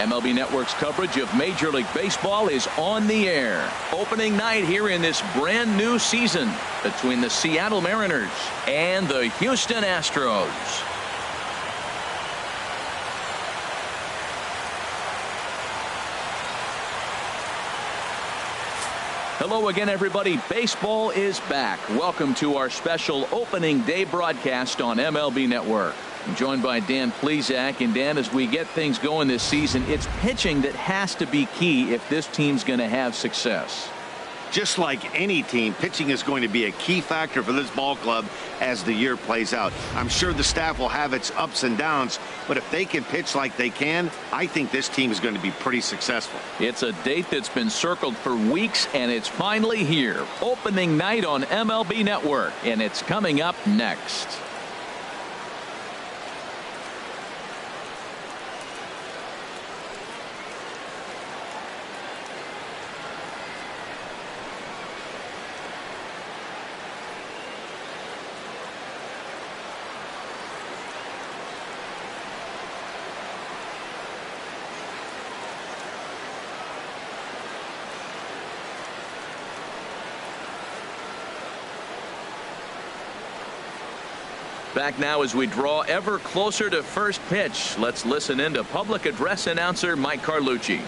MLB Network's coverage of Major League Baseball is on the air. Opening night here in this brand new season between the Seattle Mariners and the Houston Astros. Hello again, everybody. Baseball is back. Welcome to our special opening day broadcast on MLB Network. I'm joined by Dan Plesac. And Dan, as we get things going this season, it's pitching that has to be key if this team's going to have success. Just like any team, pitching is going to be a key factor for this ball club as the year plays out. I'm sure the staff will have its ups and downs, but if they can pitch like they can, I think this team is going to be pretty successful. It's a date that's been circled for weeks, and it's finally here. Opening night on MLB Network, and it's coming up next. Back now as we draw ever closer to first pitch. Let's listen in to public address announcer Mike Carlucci.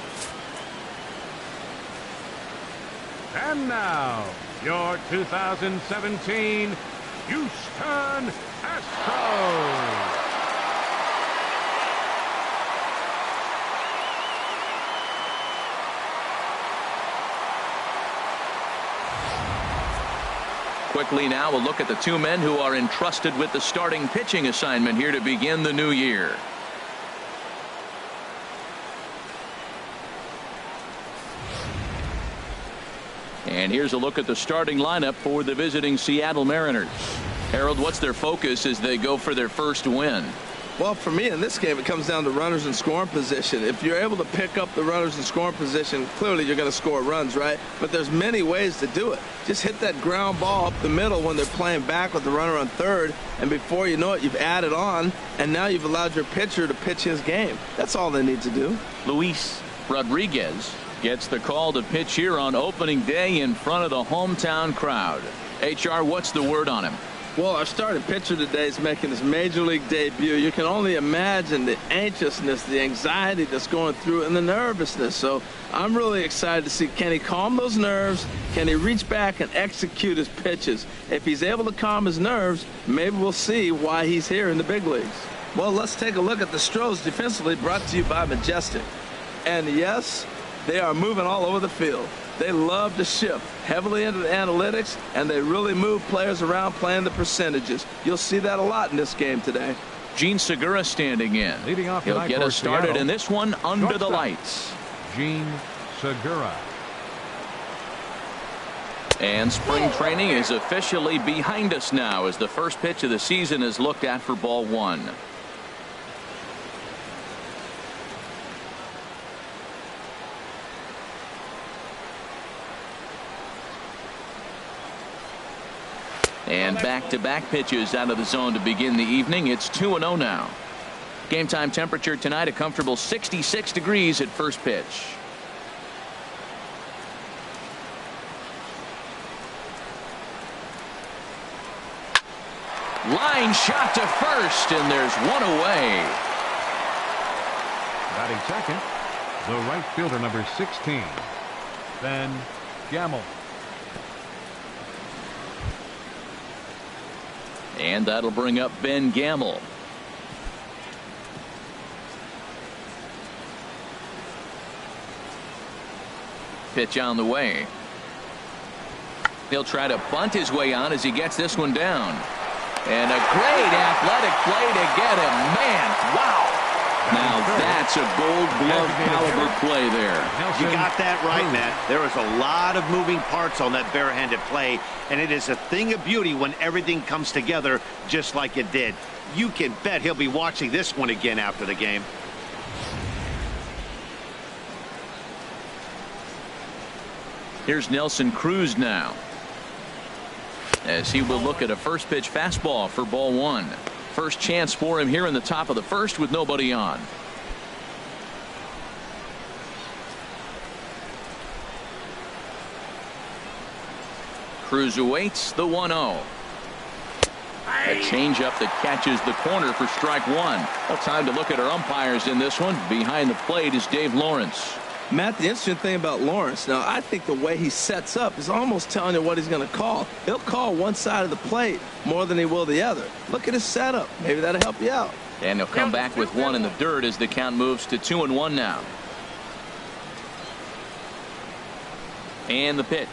And now, your 2017 Houston Astros. Quickly now, we'll look at the two men who are entrusted with the starting pitching assignment here to begin the new year. And here's a look at the starting lineup for the visiting Seattle Mariners. Harold, what's their focus as they go for their first win? Well, for me in this game, it comes down to runners in scoring position. If you're able to pick up the runners in scoring position, clearly you're going to score runs, right? But there's many ways to do it. Just hit that ground ball up the middle when they're playing back with the runner on third, and before you know it, you've added on, and now you've allowed your pitcher to pitch his game. That's all they need to do. Luis Rodriguez gets the call to pitch here on opening day in front of the hometown crowd. HR, what's the word on him? Well, our starting pitcher today is making his major league debut. You can only imagine the anxiousness, the anxiety that's going through, and the nervousness. So I'm really excited to see, can he calm those nerves? Can he reach back and execute his pitches? If he's able to calm his nerves, maybe we'll see why he's here in the big leagues. Well, let's take a look at the Astros defensively, brought to you by Majestic. And yes, they are moving all over the field. They love to shift heavily into the analytics, and they really move players around playing the percentages. You'll see that a lot in this game today. Gene Segura standing in. Leading off He'll get us started Seattle, in this one under the lights. Gene Segura. And spring training is officially behind us now as the first pitch of the season is looked at for ball one. And back-to-back pitches out of the zone to begin the evening. It's 2-0 now. Game time temperature tonight, a comfortable 66 degrees at first pitch. Line shot to first, and there's one away. Batting second, the right fielder, number 16, Ben Gamel. And that'll bring up Ben Gamel. Pitch on the way. He'll try to bunt his way on as he gets this one down. And a great athletic play to get him. Man, wow. Now that's a gold glove caliber play there. You got that right, Matt. There is a lot of moving parts on that barehanded play, and it is a thing of beauty when everything comes together just like it did. You can bet he'll be watching this one again after the game. Here's Nelson Cruz now, as he will look at a first pitch fastball for ball one. First chance for him here in the top of the first with nobody on. Cruiserweights, the 1-0. A changeup that catches the corner for strike one. Well, time to look at our umpires in this one. Behind the plate is Dave Lawrence. Matt, the interesting thing about Lawrence, now I think the way he sets up is almost telling you what he's going to call. He'll call one side of the plate more than he will the other. Look at his setup. Maybe that'll help you out. And he'll come back with one in the dirt as the count moves to 2-1 now. And the pitch.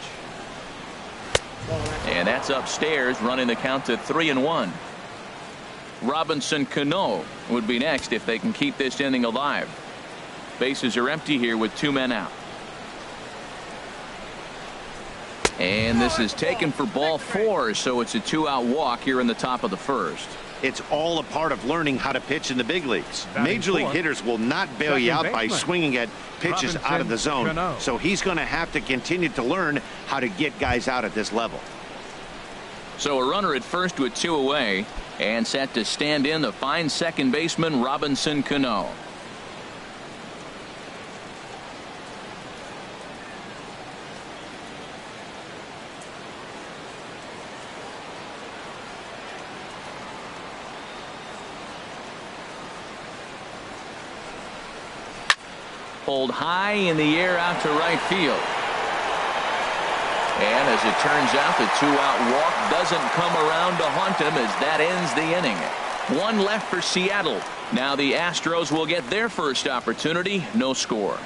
And that's upstairs, running the count to 3-1. Robinson Cano would be next if they can keep this inning alive. Bases are empty here with 2 men out. And this is taken for ball 4, so it's a 2-out walk here in the top of the first. It's all a part of learning how to pitch in the big leagues. Major league hitters will not bail you out by swinging at pitches out of the zone. So he's going to have to continue to learn how to get guys out at this level. So a runner at first with 2 away, and set to stand in the fine second baseman Robinson Cano. Pulled high in the air out to right field. And as it turns out, the 2-out walk doesn't come around to haunt him as that ends the inning. 1 left for Seattle. Now the Astros will get their first opportunity. No score.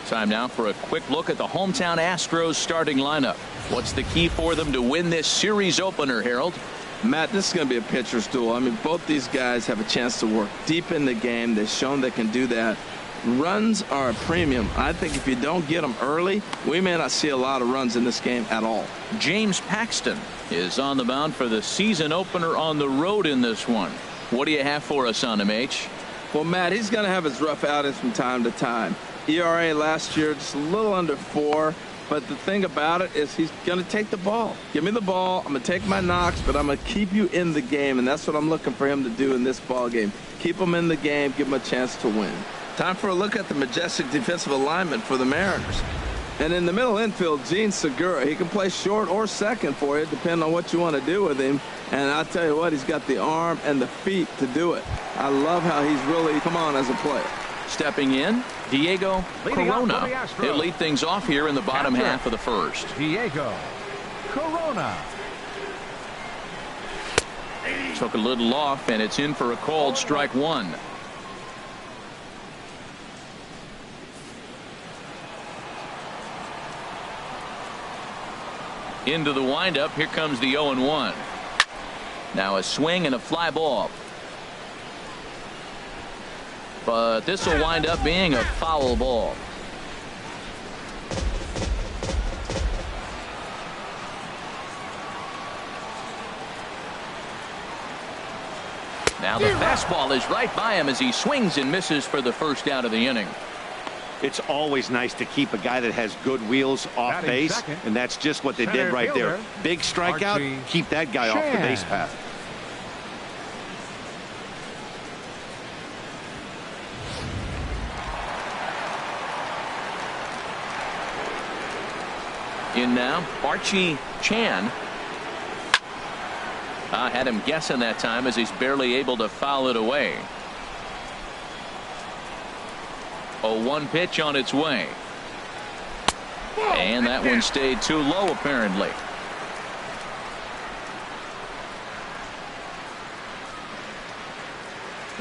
Time now for a quick look at the hometown Astros starting lineup. What's the key for them to win this series opener, Harold? Matt, this is going to be a pitcher's duel. I mean, both these guys have a chance to work deep in the game. They've shown they can do that. Runs are a premium. I think if you don't get them early, we may not see a lot of runs in this game at all. James Paxton is on the mound for the season opener on the road in this one. What do you have for us on him, H? Well, Matt, he's going to have his rough outings from time to time. ERA last year just a little under 4. But the thing about it is he's going to take the ball. Give me the ball. I'm going to take my knocks, but I'm going to keep you in the game, and that's what I'm looking for him to do in this ball game. Keep him in the game, give him a chance to win. Time for a look at the majestic defensive alignment for the Mariners. And in the middle infield, Gene Segura. He can play short or second for you, depending on what you want to do with him. And I'll tell you what, he's got the arm and the feet to do it. I love how he's really come on as a player. Stepping in, Diego Corona. He'll lead things off here in the bottom half of the first. Diego Corona. Took a little off, and it's in for a called strike one. Into the windup. Here comes the 0-1. Now a swing and a fly ball. But this will wind up being a foul ball. Now the fastball is right by him as he swings and misses for the first out of the inning. It's always nice to keep a guy that has good wheels off base, and that's just what they did right there. Big strikeout, keep that guy off the base path. In now, Archie Chan. Had him guessing that time as he's barely able to foul it away. 0-1 pitch on its way. And that one stayed too low, apparently.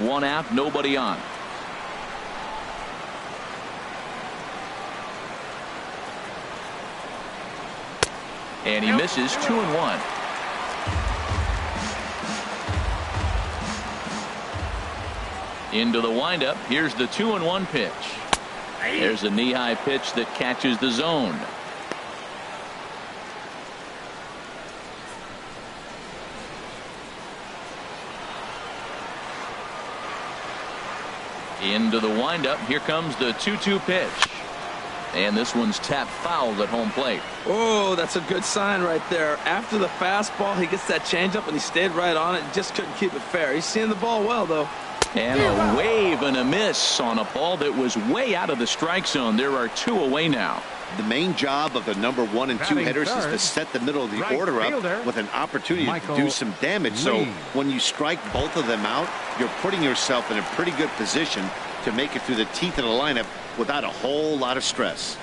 One out, nobody on. And he misses 2-1. Into the windup. Here's the 2-1 pitch. There's a knee-high pitch that catches the zone. Into the windup. Here comes the 2-2 pitch. And this one's tapped foul at home plate. Oh, that's a good sign right there. After the fastball, he gets that changeup, and he stayed right on it and just couldn't keep it fair. He's seeing the ball well, though. And a wave and a miss on a ball that was way out of the strike zone. There are 2 away now. The main job of the number 1 and 2 hitters is to set the middle of the order up with an opportunity to do some damage. So when you strike both of them out, you're putting yourself in a pretty good position to make it through the teeth of the lineup without a whole lot of stress.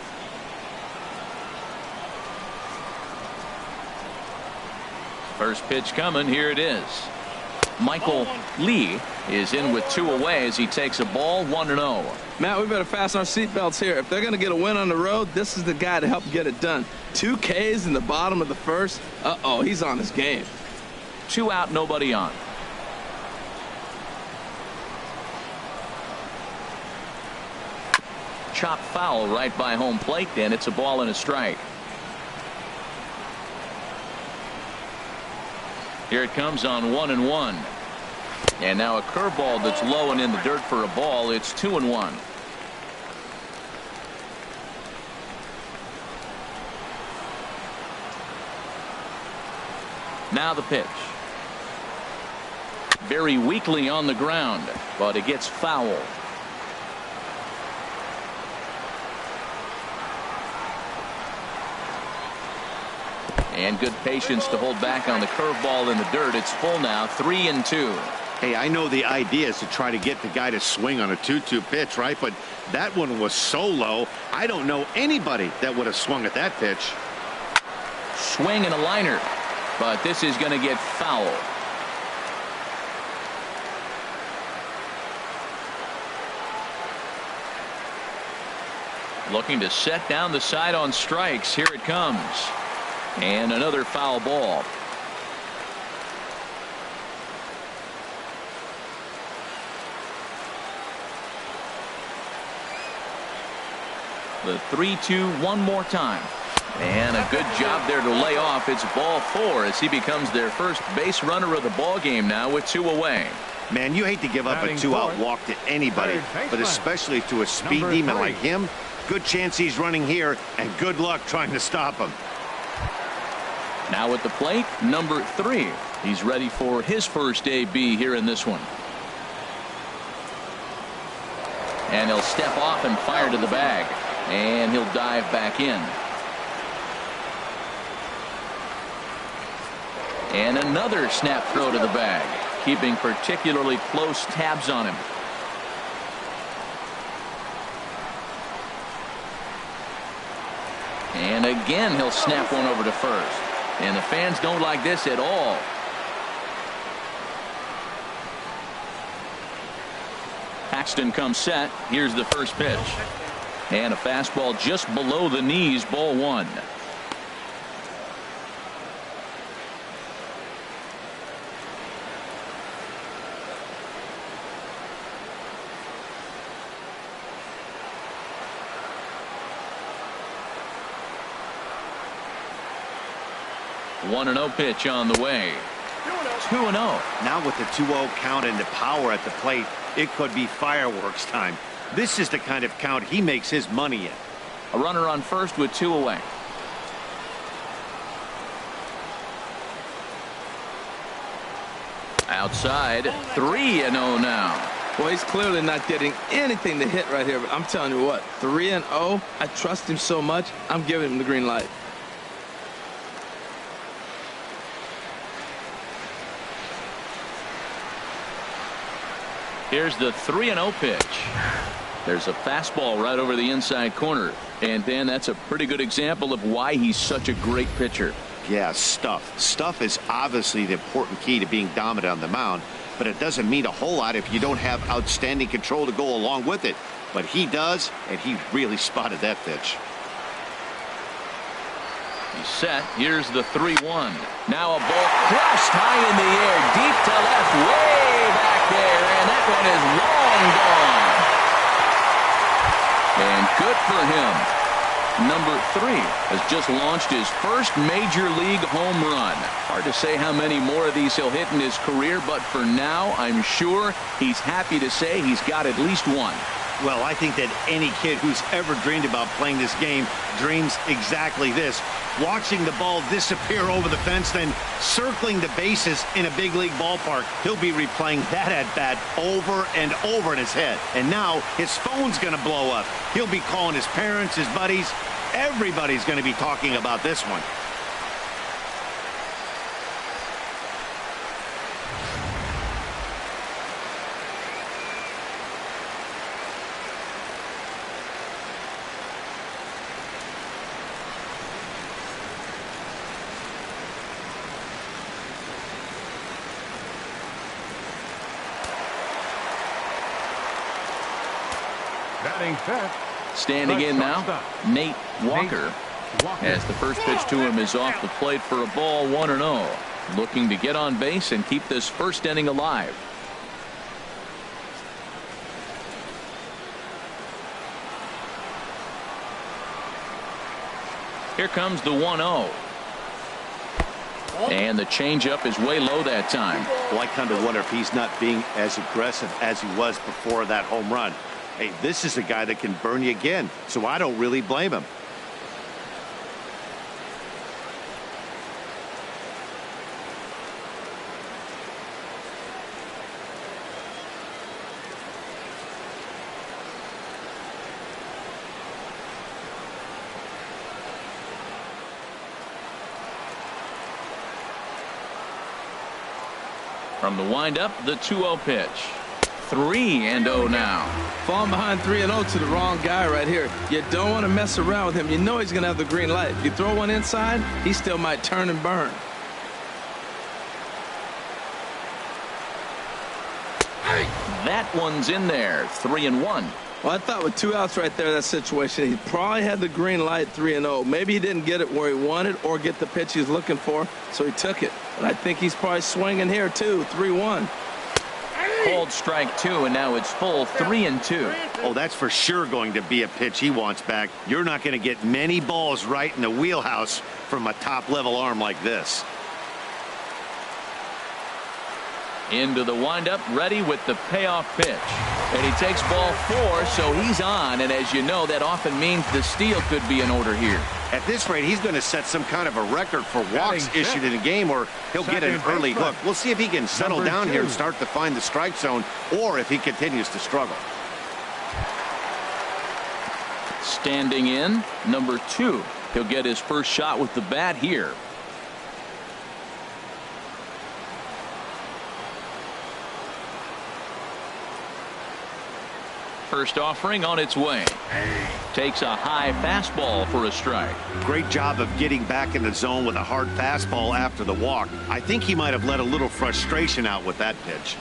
First pitch coming. Here it is. Michael Lee is in with 2 away as he takes a ball 1-0. Matt, we better fasten our seatbelts here. If they're going to get a win on the road, this is the guy to help get it done. 2 Ks in the bottom of the first. Uh-oh, he's on his game. 2 out, nobody on. Chop foul right by home plate, and it's a ball and a strike. Here it comes on 1-1. And now a curveball that's low and in the dirt for a ball. It's 2-1. Now the pitch. Very weakly on the ground, but it gets foul. And good patience to hold back on the curveball in the dirt. It's full now, 3-2. Hey, I know the idea is to try to get the guy to swing on a 2-2 pitch, right? But that one was so low, I don't know anybody that would have swung at that pitch. Swing and a liner, but this is going to get foul. Looking to set down the side on strikes. Here it comes. And another foul ball. The 3-2 one more time. And a good job there to lay off. It's ball 4 as he becomes their first base runner of the ball game now with 2 away. Man, you hate to give up a 2-out walk to anybody, but especially to a speed demon like him. Good chance he's running here, and good luck trying to stop him. Now at the plate, number 3. He's ready for his first AB here in this one. And he'll step off and fire to the bag. And he'll dive back in. And another snap throw to the bag, keeping particularly close tabs on him. And again, he'll snap one over to first. And the fans don't like this at all. Paxton comes set. Here's the first pitch. And a fastball just below the knees, ball 1. One 1-0 pitch on the way. 2-0. Now with the 2-0 count and the power at the plate, it could be fireworks time. This is the kind of count he makes his money in. A runner on first with 2 away. Outside, 3-0 now. Well, he's clearly not getting anything to hit right here, but I'm telling you what, 3-0, I trust him so much, I'm giving him the green light. Here's the 3-0 pitch. There's a fastball right over the inside corner. And Dan, that's a pretty good example of why he's such a great pitcher. Yeah, stuff. Stuff is obviously the important key to being dominant on the mound, but it doesn't mean a whole lot if you don't have outstanding control to go along with it. But he does, and he really spotted that pitch. He's set. Here's the 3-1. Now a ball crushed high in the air, deep to left, way back there, and that one is long gone. And good for him. Number 3 has just launched his first major league home run. Hard to say how many more of these he'll hit in his career, but for now, I'm sure he's happy to say he's got at least one. Well, I think that any kid who's ever dreamed about playing this game dreams exactly this. Watching the ball disappear over the fence, then circling the bases in a big league ballpark. He'll be replaying that at bat over and over in his head. And now his phone's going to blow up. He'll be calling his parents, his buddies. Everybody's going to be talking about this one. Batting fifth. Standing in now, Nate Walker. As the first pitch to him is off the plate for a ball, 1-0. Looking to get on base and keep this first inning alive. Here comes the 1-0. And the changeup is way low that time. Well, I kind of wonder if he's not being as aggressive as he was before that home run. Hey, this is a guy that can burn you again, so I don't really blame him. From the windup, the 2-0 pitch. 3-0 now. Falling behind 3-0 to the wrong guy right here. You don't want to mess around with him. You know he's going to have the green light. If you throw one inside, he still might turn and burn. That one's in there. 3-1. Well, I thought with 2 outs right there, that situation, he probably had the green light 3-0. Maybe he didn't get it where he wanted or get the pitch he's looking for, so he took it. But I think he's probably swinging here, too. 3-1. Called strike 2, and now it's full 3-2. Oh, that's for sure going to be a pitch he wants back. You're not going to get many balls right in the wheelhouse from a top-level arm like this. Into the windup, ready with the payoff pitch. And he takes ball 4, so he's on. And as you know, that often means the steal could be in order here. At this rate, he's going to set some kind of a record for walks issued in a game, or he'll get an early hook. We'll see if he can settle down here and start to find the strike zone, or if he continues to struggle. Standing in, number 2. He'll get his first shot with the bat here. First offering on its way. Takes a high fastball for a strike. Great job of getting back in the zone with a hard fastball after the walk. I think he might have let a little frustration out with that pitch.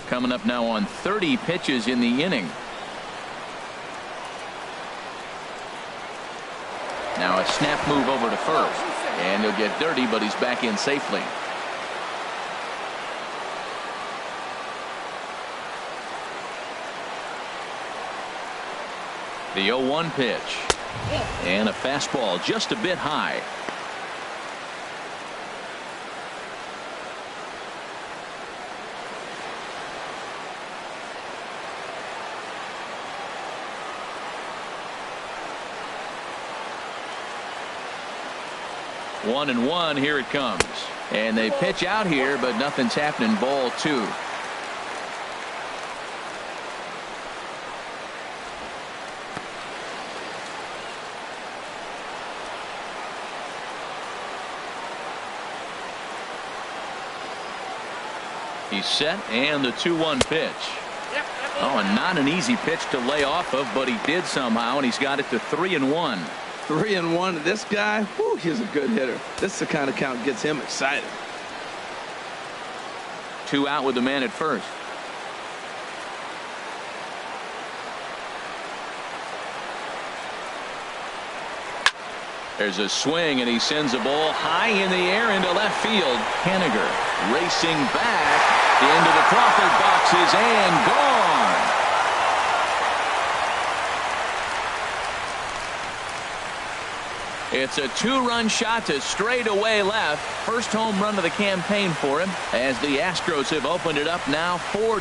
Coming up now on 30 pitches in the inning. Now a snap move over to first. And he'll get dirty, but he's back in safely. The 0-1 pitch. And a fastball just a bit high. One and one, here it comes. And they pitch out here, but nothing's happening. Ball 2. He's set, and the 2-1 pitch. Oh, and not an easy pitch to lay off of, but he did somehow, and he's got it to 3-1. 3-1. This guy, whew, he's a good hitter. This is the kind of count that gets him excited. 2 out with the man at first. There's a swing, and he sends a ball high in the air into left field. Haniger racing back into the Crawford boxes and gone. It's a 2-run shot to straightaway left. First home run of the campaign for him, as the Astros have opened it up now 4-0.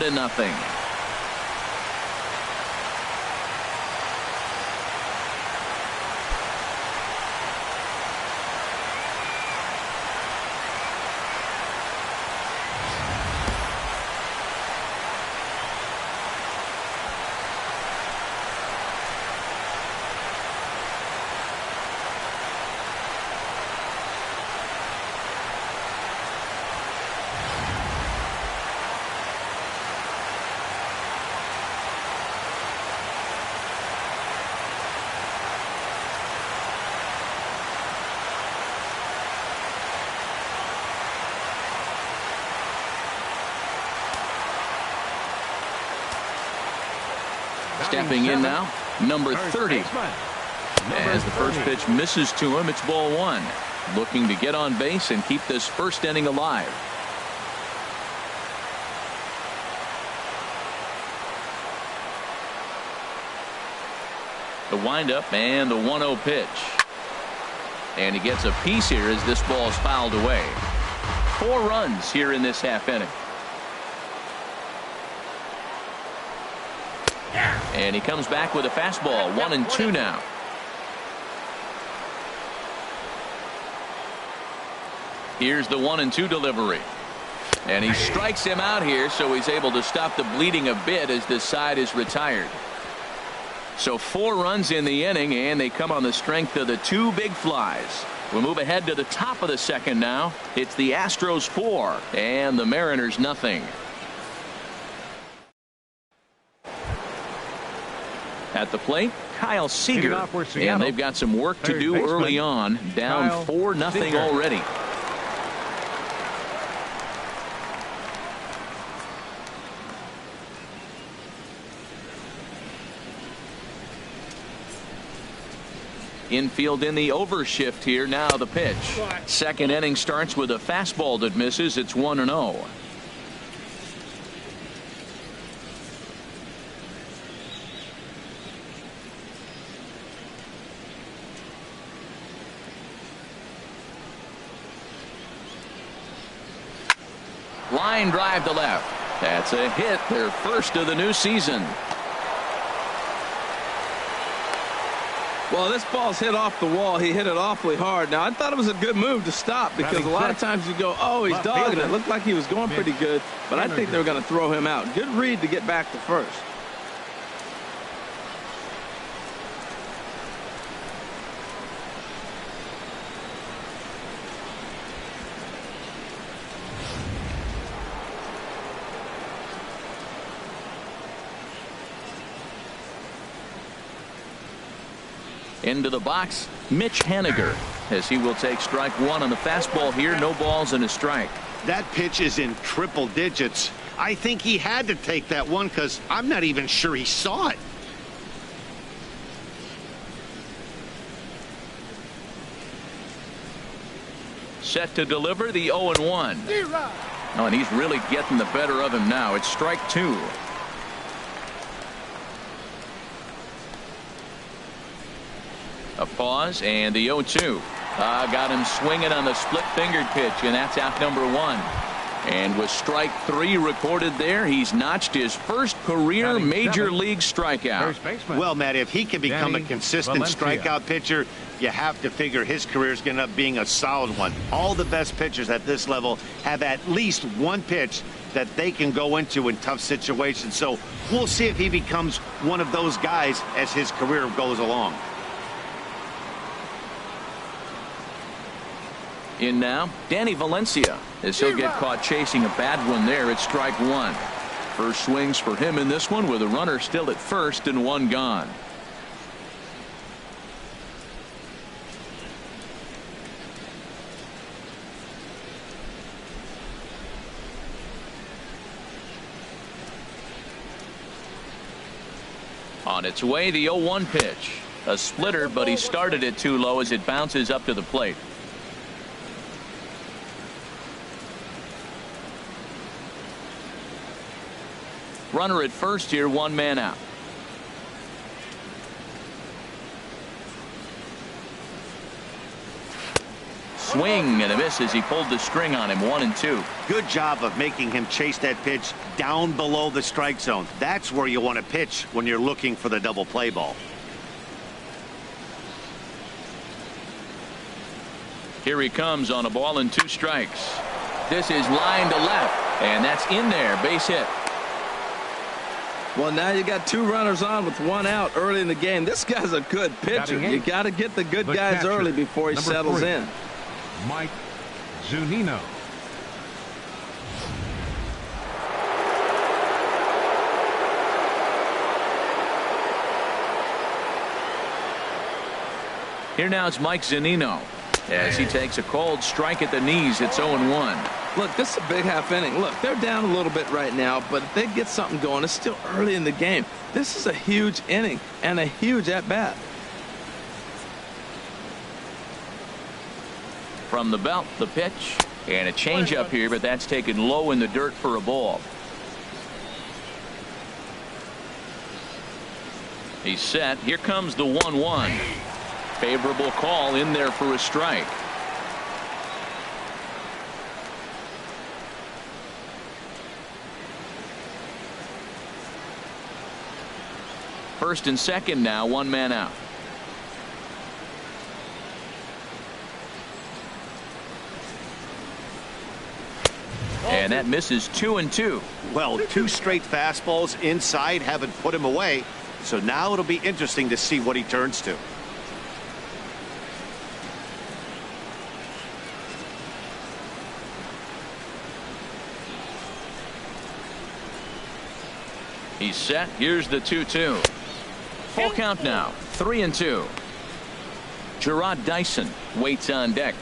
Stepping in now, number 30. As the first pitch misses to him, it's ball one. Looking to get on base and keep this first inning alive. The windup and the 1-0 pitch. And he gets a piece here as this ball is fouled away. 4 runs here in this half inning. And he comes back with a fastball. 1-2 now. Here's the 1-2 delivery. And he strikes him out here, so he's able to stop the bleeding a bit as this side is retired. So 4 runs in the inning, and they come on the strength of the 2 big flies. We'll move ahead to the top of the second now. It's the Astros 4 and the Mariners nothing. At the plate, Kyle Seager. And they've got some work to do early on. Down 4-0 already. Infield in the overshift here. Now the pitch. Second inning starts with a fastball that misses. It's 1-0. Line drive to left. That's a hit, their first of the new season. Well, this ball's hit off the wall. He hit it awfully hard. Now, I thought it was a good move to stop because a lot of times you go, oh, he's dogging it. It looked like he was going pretty good, but I think they were going to throw him out. Good read to get back to first. Into the box, Mitch Haniger, as he will take strike 1 on the fastball here. No balls and a strike. That pitch is in triple digits. I think he had to take that one because I'm not even sure he saw it. Set to deliver the 0-1. Oh, and he's really getting the better of him now. It's strike 2. A pause and the 0-2. Got him swinging on the split-fingered pitch, and that's out number 1. And with strike 3 recorded there, he's notched his first career major league strikeout. Well, Matt, if he can become a consistent strikeout pitcher, you have to figure his career is going to end up being a solid one. All the best pitchers at this level have at least one pitch that they can go into in tough situations. So we'll see if he becomes one of those guys as his career goes along. In now, Danny Valencia, as he'll get caught chasing a bad one there. It's strike 1. First swings for him in this one with a runner still at first and 1 gone. On its way, the 0-1 pitch. A splitter, but he started it too low as it bounces up to the plate. Runner at first here, 1 man out. Swing and a miss as he pulled the string on him. 1-2. Good job of making him chase that pitch down below the strike zone. That's where you want to pitch when you're looking for the double play ball. Here he comes on a ball and 2 strikes. This is line to left, and that's in there. Base hit. Well, now you got 2 runners on with 1 out early in the game. This guy's a good pitcher. You got to get the good guys early before he settles in. Mike Zunino. Here now is Mike Zunino as he takes a cold strike at the knees. It's 0-1. Look, this is a big half inning. Look, they're down a little bit right now, but if they get something going, it's still early in the game. This is a huge inning and a huge at-bat. From the belt, the pitch, and a changeup here, but that's taken low in the dirt for a ball. He's set. Here comes the 1-1. Favorable call in there for a strike. First and second now, one man out. And that misses 2-2. Well, 2 straight fastballs inside haven't put him away. So now it'll be interesting to see what he turns to. He's set. Here's the 2-2. Full count now. 3-2. Gerard Dyson waits on deck.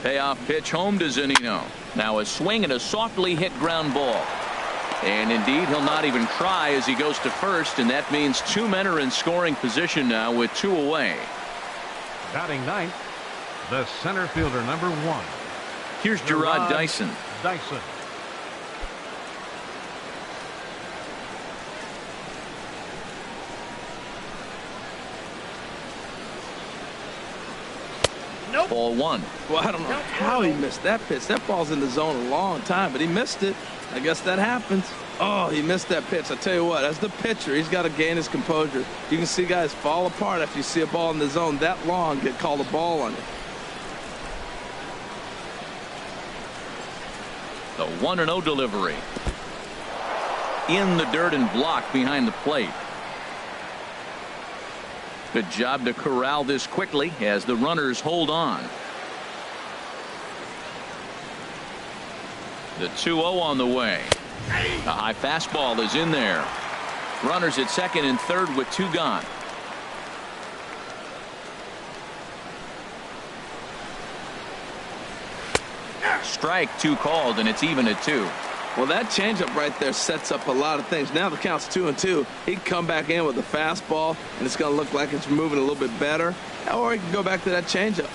Payoff pitch home to Zunino. Now a swing and a softly hit ground ball. And indeed, he'll not even try as he goes to first, and that means 2 men are in scoring position now with 2 away. Batting ninth, the center fielder, number 1. Here's Gerard Dyson. Nope. Ball 1. Well, I don't know how he missed that pitch. That ball's in the zone a long time, but he missed it. I guess that happens. Oh, he missed that pitch. I tell you what, as the pitcher, he's got to gain his composure. You can see guys fall apart after you see a ball in the zone that long get called a ball on you. The 1-0 delivery. In the dirt and blocked behind the plate. Good job to corral this quickly as the runners hold on. The 2-0 on the way. A high fastball is in there. Runners at second and third with 2 gone. Strike 2 called, and it's even at 2. Well, that changeup right there sets up a lot of things. Now the count's 2-2. He can come back in with a fastball, and it's going to look like it's moving a little bit better. Or he can go back to that changeup.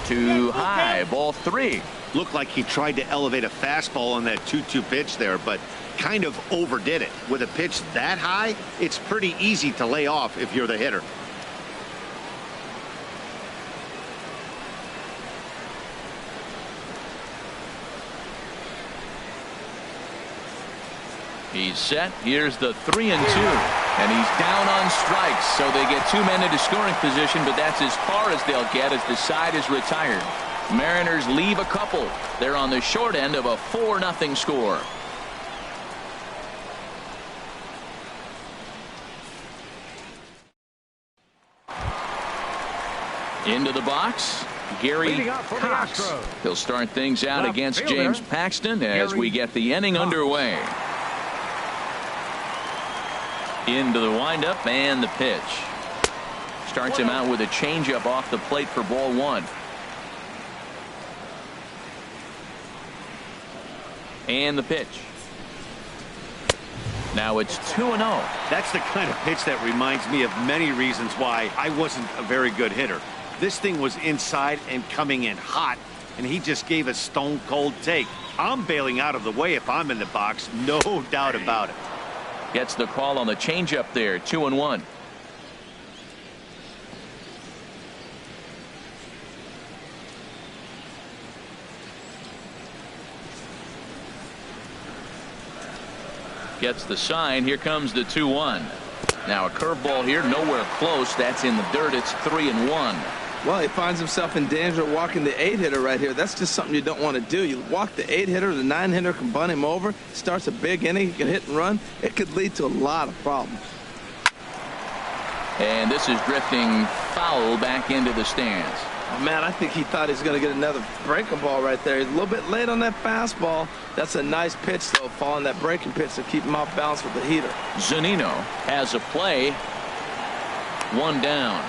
Too high. Ball 3. Looked like he tried to elevate a fastball on that 2-2 pitch there, but kind of overdid it. With a pitch that high, it's pretty easy to lay off if you're the hitter. He's set. Here's the 3-2. And he's down on strikes. So they get 2 men into scoring position, but that's as far as they'll get as the side is retired. Mariners leave a couple. They're on the short end of a 4-0 score. Into the box, Gary Cox. He'll start things out against James Paxton as we get the inning underway. Into the windup and the pitch. Starts him out with a changeup off the plate for ball 1. And the pitch. Now it's 2-0. That's the kind of pitch that reminds me of many reasons why I wasn't a very good hitter. This thing was inside and coming in hot, and he just gave a stone cold take. I'm bailing out of the way if I'm in the box, no doubt about it. Gets the call on the changeup there. 2-1. Gets the sign. Here comes the 2-1. Now a curveball here, nowhere close. That's in the dirt. It's 3-1. Well, he finds himself in danger of walking the 8-hitter right here. That's just something you don't want to do. You walk the 8-hitter, the 9-hitter can bunt him over. Starts a big inning. He can hit and run. It could lead to a lot of problems. And this is drifting foul back into the stands. Man, I think he thought he was going to get another breaking ball right there. He's a little bit late on that fastball. That's a nice pitch, though, following that breaking pitch to keep him off balance with the heater. Zunino has a play. One down.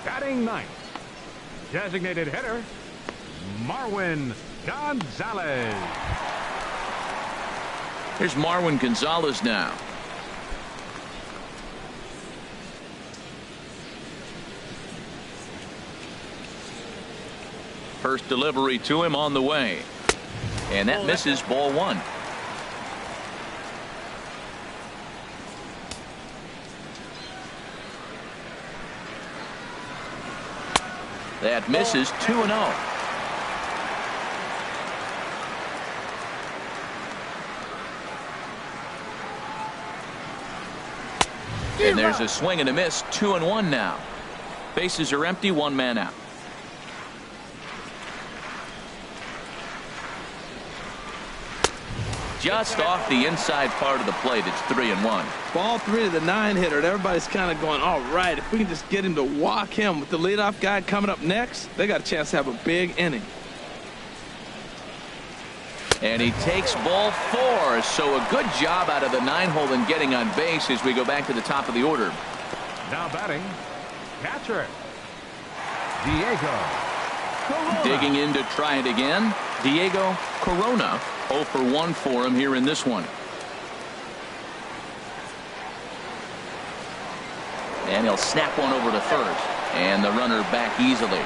Batting ninth, designated hitter, Marwin Gonzalez. Here's Marwin Gonzalez now. First delivery to him on the way. And that misses, ball one. That misses, 2-0. And there's a swing and a miss, 2-1 now. Bases are empty, one man out. Just off the inside part of the plate. It's 3-1. Ball three to the 9-hitter. And everybody's kind of going, all right, if we can just get him to walk him with the leadoff guy coming up next, they got a chance to have a big inning. And he takes ball four. So a good job out of the 9-hole in getting on base as we go back to the top of the order. Now batting, catcher, Diego Corona. Digging in to try it again, Diego Corona. 0 for 1 for him here in this one. And he'll snap one over to first. And the runner back easily.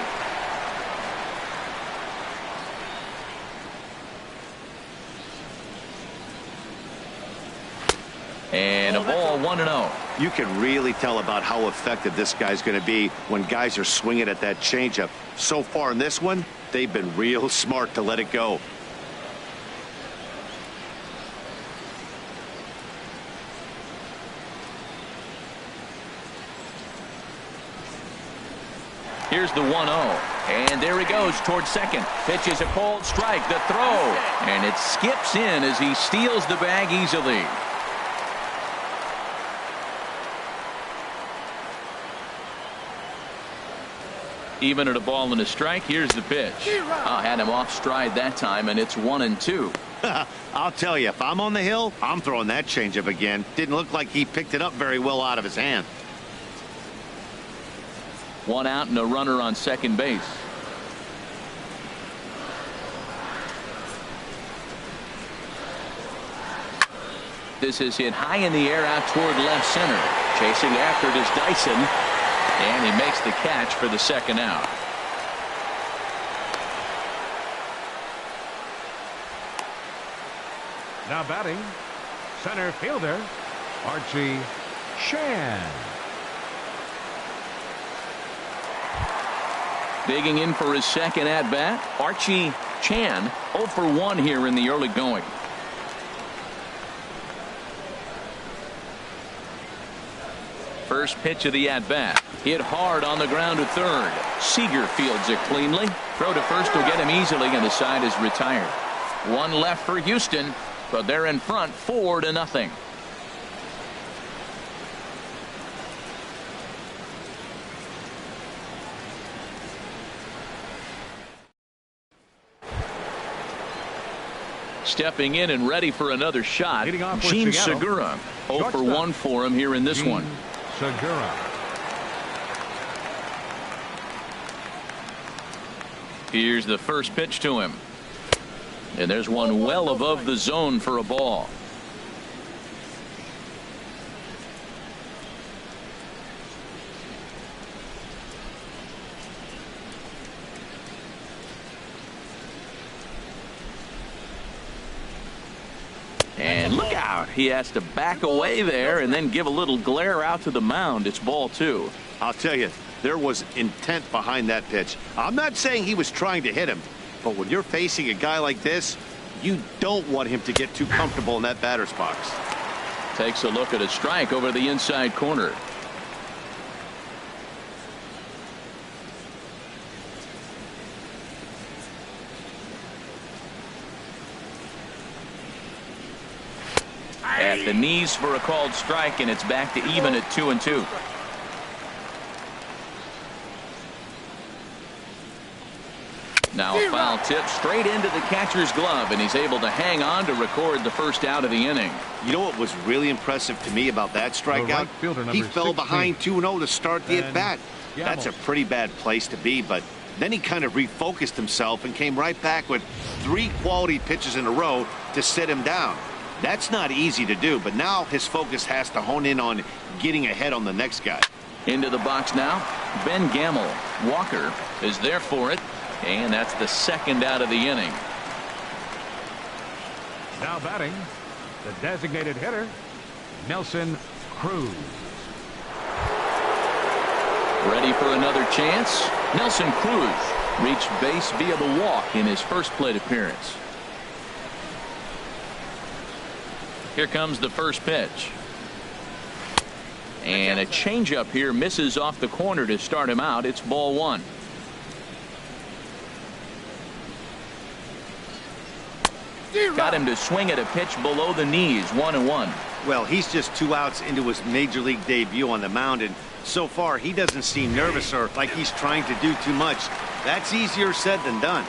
And a ball, 1-0. You can really tell about how effective this guy's going to be when guys are swinging at that changeup. So far in this one, they've been real smart to let it go. Here's the 1-0. And there he goes towards second. Pitch is a cold strike. The throw. And it skips in as he steals the bag easily. Even at a ball and a strike, here's the pitch. Had him off stride that time, and it's 1-2. I'll tell you, if I'm on the hill, I'm throwing that changeup again. Didn't look like he picked it up very well out of his hand. One out and a runner on second base. This is hit high in the air out toward left center. Chasing after it is Dyson. And he makes the catch for the second out. Now batting, center fielder, Archie Chan. Digging in for his second at bat, Archie Chan. 0 for 1 here in the early going. First pitch of the at bat. Hit hard on the ground to third. Seager fields it cleanly. Throw to first will get him easily, and the side is retired. One left for Houston, but they're in front 4-0. Stepping in and ready for another shot, Gene Segura. 0 for 1 for him here in this one. Segura. Here's the first pitch to him. And there's one well above the zone for a ball. And look out. He has to back away there and then give a little glare out to the mound. It's ball 2. I'll tell you, there was intent behind that pitch. I'm not saying he was trying to hit him, but when you're facing a guy like this, you don't want him to get too comfortable in that batter's box. Takes a look at a strike over the inside corner. At the knees for a called strike, and it's back to even at 2-2. Now a foul tip straight into the catcher's glove, and he's able to hang on to record the first out of the inning. You know what was really impressive to me about that strikeout? He fell behind 2-0 to start the at-bat. That's a pretty bad place to be, but then he kind of refocused himself and came right back with 3 quality pitches in a row to sit him down. That's not easy to do, but now his focus has to hone in on getting ahead on the next guy. Into the box now, Ben Gamel. Walker is there for it, and that's the second out of the inning. Now batting, the designated hitter, Nelson Cruz. Ready for another chance. Nelson Cruz reached base via the walk in his first plate appearance. Here comes the first pitch. And a changeup here misses off the corner to start him out. It's ball 1. Got him to swing at a pitch below the knees. 1-1. Well, he's just 2 outs into his major league debut on the mound, and so far he doesn't seem nervous or like he's trying to do too much. That's easier said than done.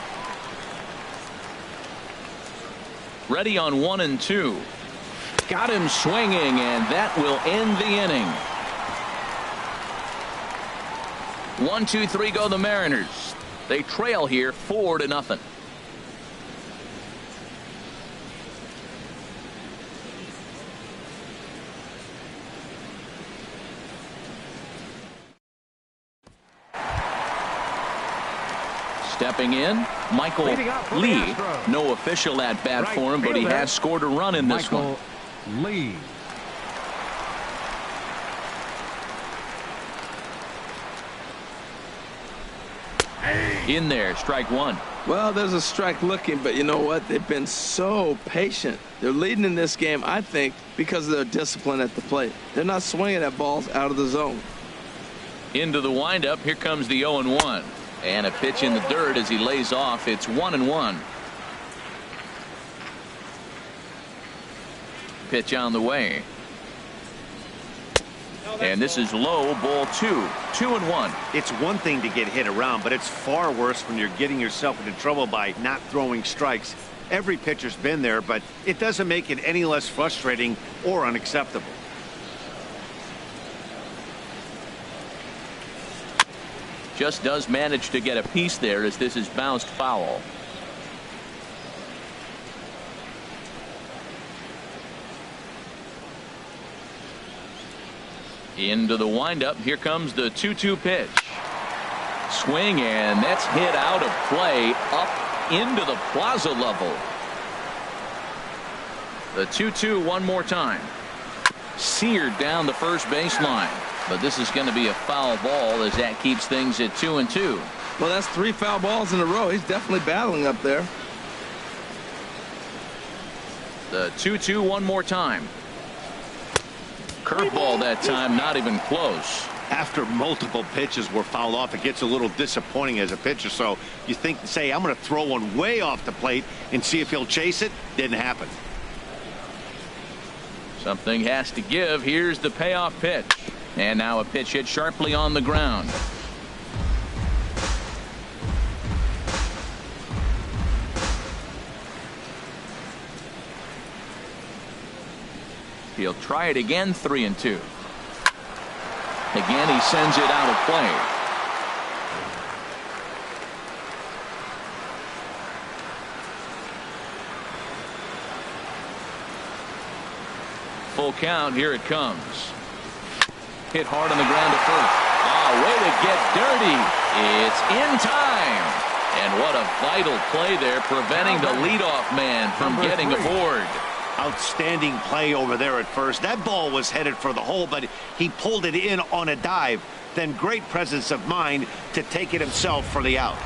Ready on 1 and 2. Got him swinging, and that will end the inning. 1, 2, 3 go the Mariners. They trail here 4-0. Stepping in, Michael Lee. No official at bat for him, but he has scored a run in this one. Lee. In there, strike 1. Well, there's a strike looking, but you know what? They've been so patient. They're leading in this game, I think, because of their discipline at the plate. They're not swinging at balls out of the zone. Into the windup. Here comes the 0-1. And a pitch in the dirt as he lays off. It's 1-1. Pitch on the way. And this is low, ball 2. 2-1. It's one thing to get hit around, but it's far worse when you're getting yourself into trouble by not throwing strikes. Every pitcher's been there, but it doesn't make it any less frustrating or unacceptable. Just does manage to get a piece there as this is bounced foul. Into the windup. Here comes the 2-2 pitch. Swing, and that's hit out of play up into the plaza level. The 2-2 one more time. Seared down the first baseline. But this is going to be a foul ball as that keeps things at 2-2. Well, that's 3 foul balls in a row. He's definitely battling up there. The 2-2 one more time. Curveball that time, not even close. After multiple pitches were fouled off, it gets a little disappointing as a pitcher. So you say, I'm going to throw one way off the plate and see if he'll chase it. Didn't happen. Something has to give. Here's the payoff pitch. And now a pitch hit sharply on the ground. He'll try it again. 3-2. Again, he sends it out of play. Full count. Here it comes. Hit hard on the ground to first. Way to get dirty. It's in time. And what a vital play there, preventing the leadoff man from getting aboard. Outstanding play over there at first. That ball was headed for the hole, but he pulled it in on a dive. Then great presence of mind to take it himself for the out.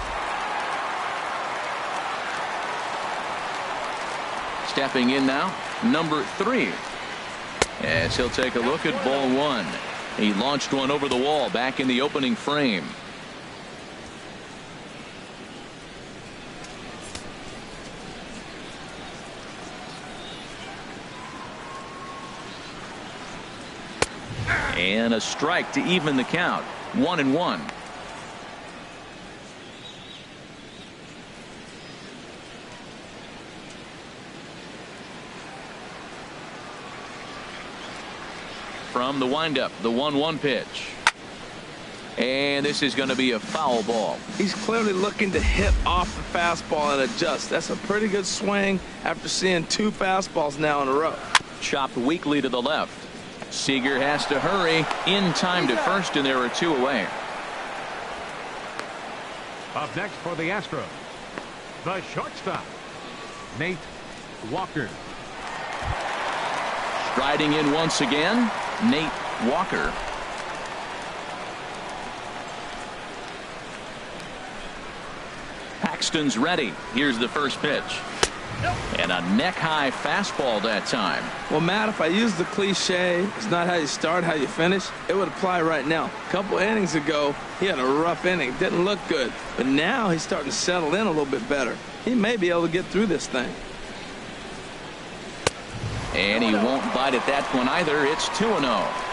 Stepping in now, number 3. As he'll take a look at ball 1. He launched one over the wall back in the opening frame. And a strike to even the count. 1-1. from the windup. The 1-1 pitch. And this is going to be a foul ball. He's clearly looking to hit off the fastball and adjust. That's a pretty good swing after seeing 2 fastballs now in a row. Chopped weakly to the left. Seager has to hurry in time to first, and there are 2 away. Up next for the Astros, the shortstop, Nate Walker. Striding in once again, Nate Walker. Paxton's ready. Here's the first pitch. And a neck-high fastball that time. Well, Matt, if I use the cliche, it's not how you start, how you finish, it would apply right now. A couple innings ago, he had a rough inning. Didn't look good. But now he's starting to settle in a little bit better. He may be able to get through this thing. And he won't bite at that one either. It's 2-0.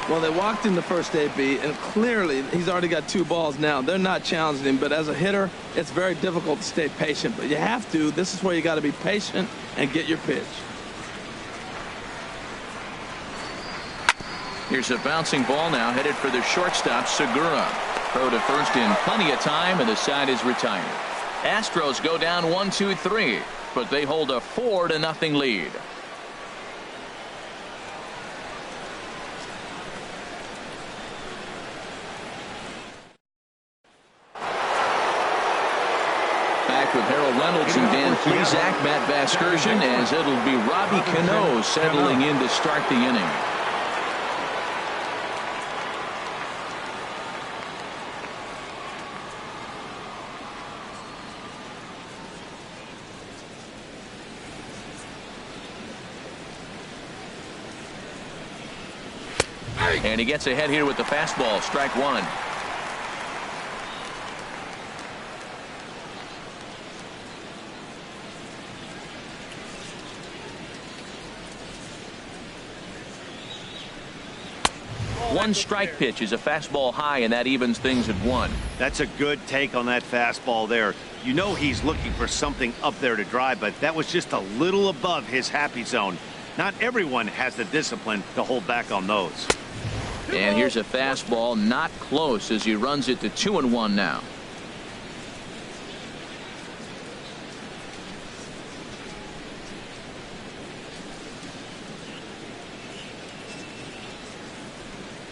Well, they walked in the first AB, and clearly he's already got 2 balls now. They're not challenging him, but as a hitter, it's very difficult to stay patient. But you have to. This is where you got to be patient and get your pitch. Here's a bouncing ball now headed for the shortstop, Segura. Throw to first in plenty of time, and the side is retired. Astros go down 1-2-3, but they hold a 4-0 lead. With Harold Reynolds and Dan Plesac, Matt Vasgersian, as it'll be Robbie Cano settling in to start the inning. And he gets ahead here with the fastball. Strike 1. One strike pitch is a fastball high, and that evens things at 1. That's a good take on that fastball there. You know he's looking for something up there to drive, but that was just a little above his happy zone. Not everyone has the discipline to hold back on those. And here's a fastball not close as he runs it to 2-1 now.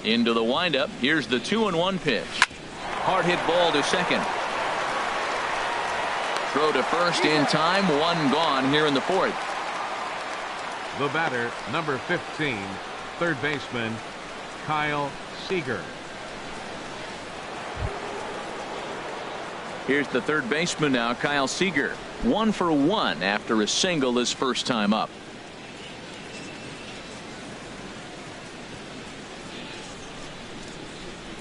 Into the windup. Here's the 2-1 pitch. Hard hit ball to second. Throw to first in time. 1 gone here in the 4th. The batter, number 15, third baseman, Kyle Seager. Here's the third baseman now, Kyle Seager. 1 for 1 after a single his first time up.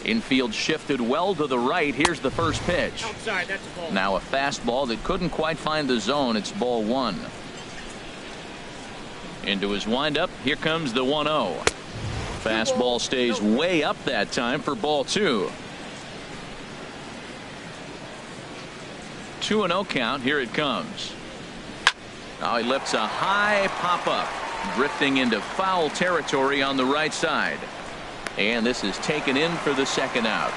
Infield shifted well to the right. Here's the first pitch. Outside, that's a ball. Now a fastball that couldn't quite find the zone. It's ball 1. Into his windup. Here comes the 1-0. Fastball stays way up that time for ball 2. 2-0 count. Here it comes. Now he lifts a high pop-up, drifting into foul territory on the right side. And this is taken in for the second out.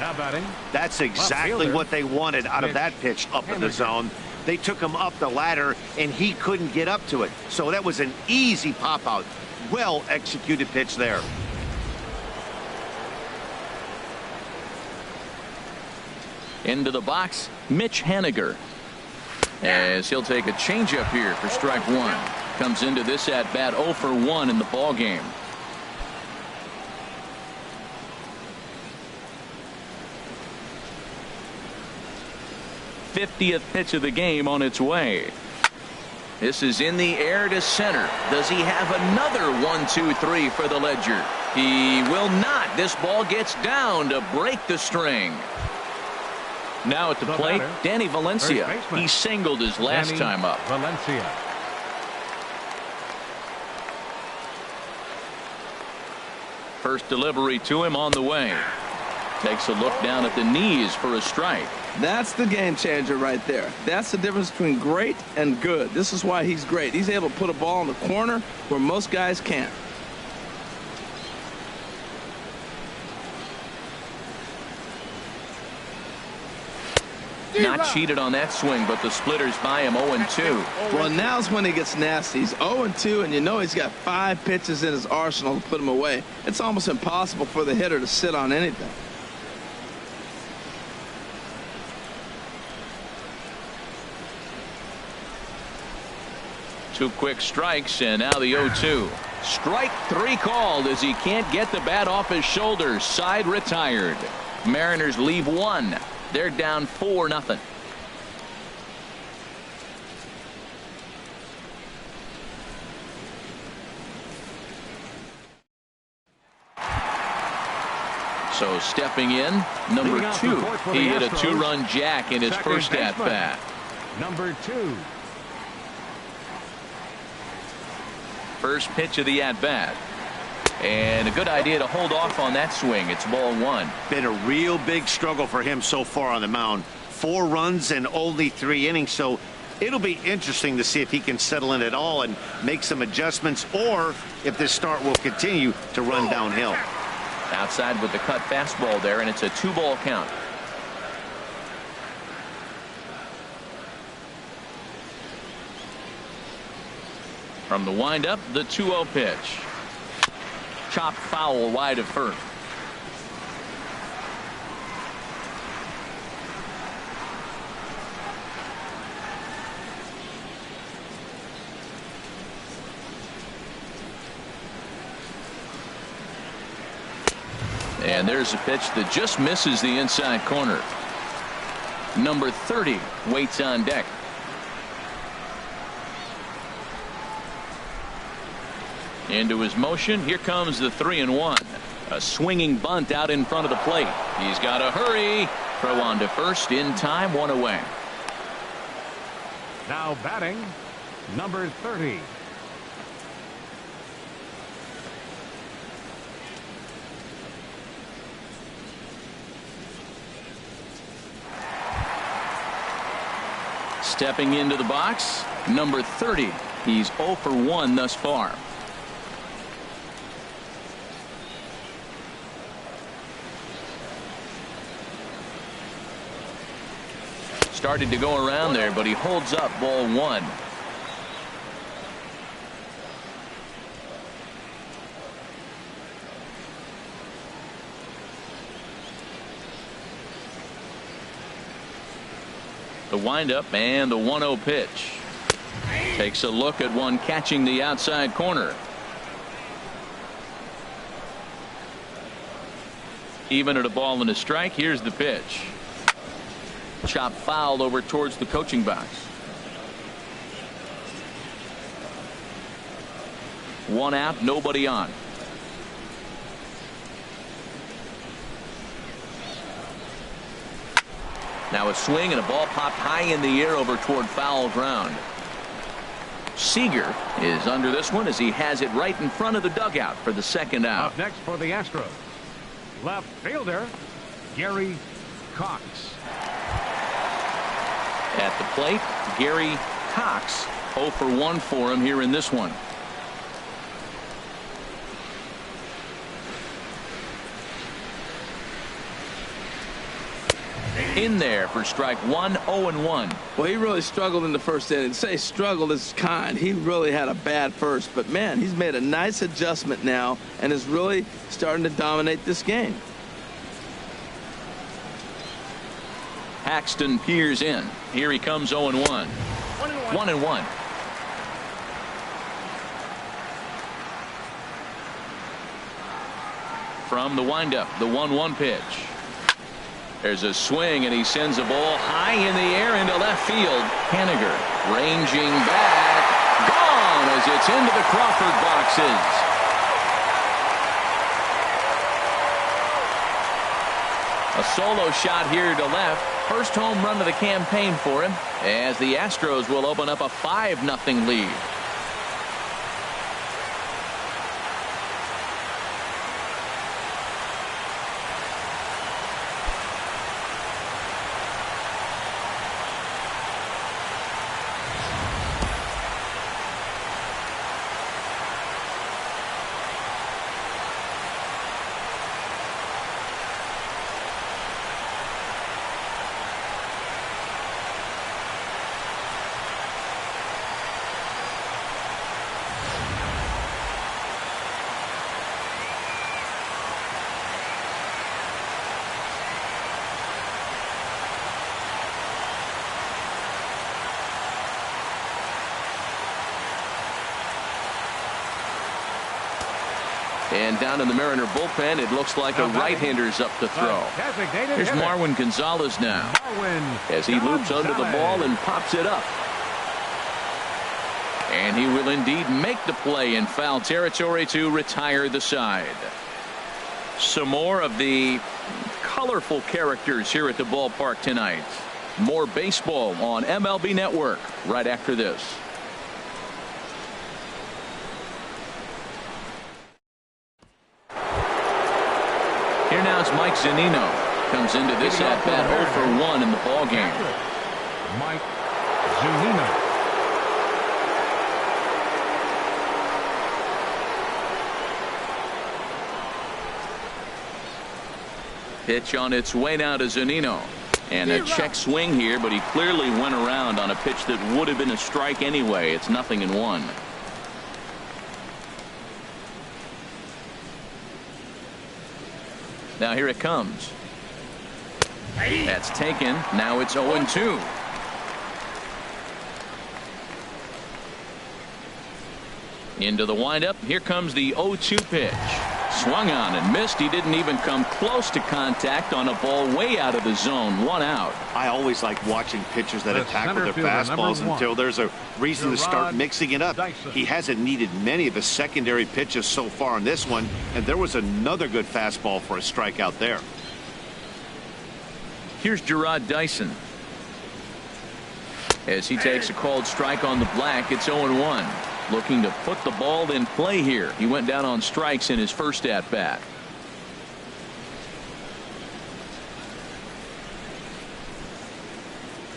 Now batting. That's exactly what they wanted out of that pitch up in the zone. They took him up the ladder, and he couldn't get up to it. So that was an easy pop-out. Well-executed pitch there. Into the box, Mitch Haniger. As he'll take a changeup here for strike 1. Comes into this at-bat 0 for 1 in the ball game. '50th pitch of the game on its way. This is in the air to center. Does he have another 1-2-3 for the Ledger? He will not. This ball gets down to break the string. Now at the plate, Danny Valencia. He singled his last time up. Valencia. First delivery to him on the way. Takes a look down at the knees for a strike. That's the game changer right there. That's the difference between great and good. This is why he's great. He's able to put a ball in the corner where most guys can't. Not cheated on that swing, but the splitters by him 0-2. Well, now's when he gets nasty. He's 0-2, and you know he's got 5 pitches in his arsenal to put him away. It's almost impossible for the hitter to sit on anything. Two quick strikes, and now the 0-2. Strike 3 called as he can't get the bat off his shoulders. Side retired. Mariners leave 1. They're down 4-0. So stepping in, number 2. He hit a 2-run jack in his first at bat. Number 2. First pitch of the at bat. And a good idea to hold off on that swing. It's ball 1. Been a real big struggle for him so far on the mound. 4 runs and only 3 innings. So it'll be interesting to see if he can settle in at all and make some adjustments, or if this start will continue to run downhill. Outside with the cut fastball there, and it's a 2-ball count. From the windup, the 2-0 pitch. Chopped foul wide of first. And there's a pitch that just misses the inside corner. Number 30 waits on deck. Into his motion. Here comes the 3-1. A swinging bunt out in front of the plate. He's got to hurry. Throw on to first in time. 1 away. Now batting, number 30. Stepping into the box, number 30. He's 0 for 1 thus far. Started to go around there, but he holds up ball 1. The windup and the 1-0 pitch. Takes a look at one catching the outside corner. Even at a ball and a strike. Here's the pitch. Chop fouled over towards the coaching box. 1 out, nobody on. Now a swing and a ball popped high in the air over toward foul ground. Seager is under this one as he has it right in front of the dugout for the second out. Up next for the Astros, left fielder Gary Cox. At the plate, Gary Cox. 0 for 1 for him here in this one. In there for strike 1. 0-1. Well, he really struggled in the first inning. To say struggled is kind. He really had a bad first, but man, he's made a nice adjustment now and is really starting to dominate this game. Paxton peers in. Here he comes. 0-1. 1-1. From the windup, the 1-1 pitch. There's a swing, and he sends a ball high in the air into left field. Haniger ranging back. Gone as it's into the Crawford boxes. A solo shot here to left. First home run of the campaign for him, as the Astros will open up a 5-0 lead. And down in the Mariner bullpen, it looks like a right-hander's up to throw. Here's Marwin Gonzalez now as he loops under the ball and pops it up. And he will indeed make the play in foul territory to retire the side. Some more of the colorful characters here at the ballpark tonight. More baseball on MLB Network right after this. Here now is Mike Zunino. Comes into this at bat 0 for 1 in the ball game. Mike Zunino. Pitch on its way now to Zunino. And a check swing here, but he clearly went around on a pitch that would have been a strike anyway. It's 0-1. Now here it comes. That's taken. Now it's 0-2. Into the windup. Here comes the 0-2 pitch. Swung on and missed. He didn't even come close to contact on a ball way out of the zone. 1 out. I always like watching pitchers that attack with their fastballs until there's a reason to start mixing it up. He hasn't needed many of his secondary pitches so far in this one, and there was another good fastball for a strikeout there. Here's Gerard Dyson. As he takes a called strike on the black, it's 0-1. Looking to put the ball in play here. He went down on strikes in his first at bat.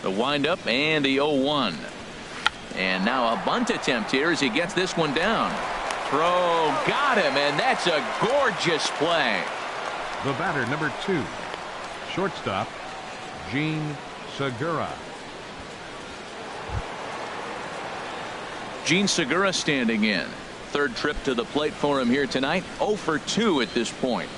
The windup and the 0-1. And now a bunt attempt here as he gets this one down. Throw got him, and that's a gorgeous play. The batter, number 2, shortstop Gene Segura. Gene Segura standing in. Third trip to the plate for him here tonight. 0 for 2 at this point.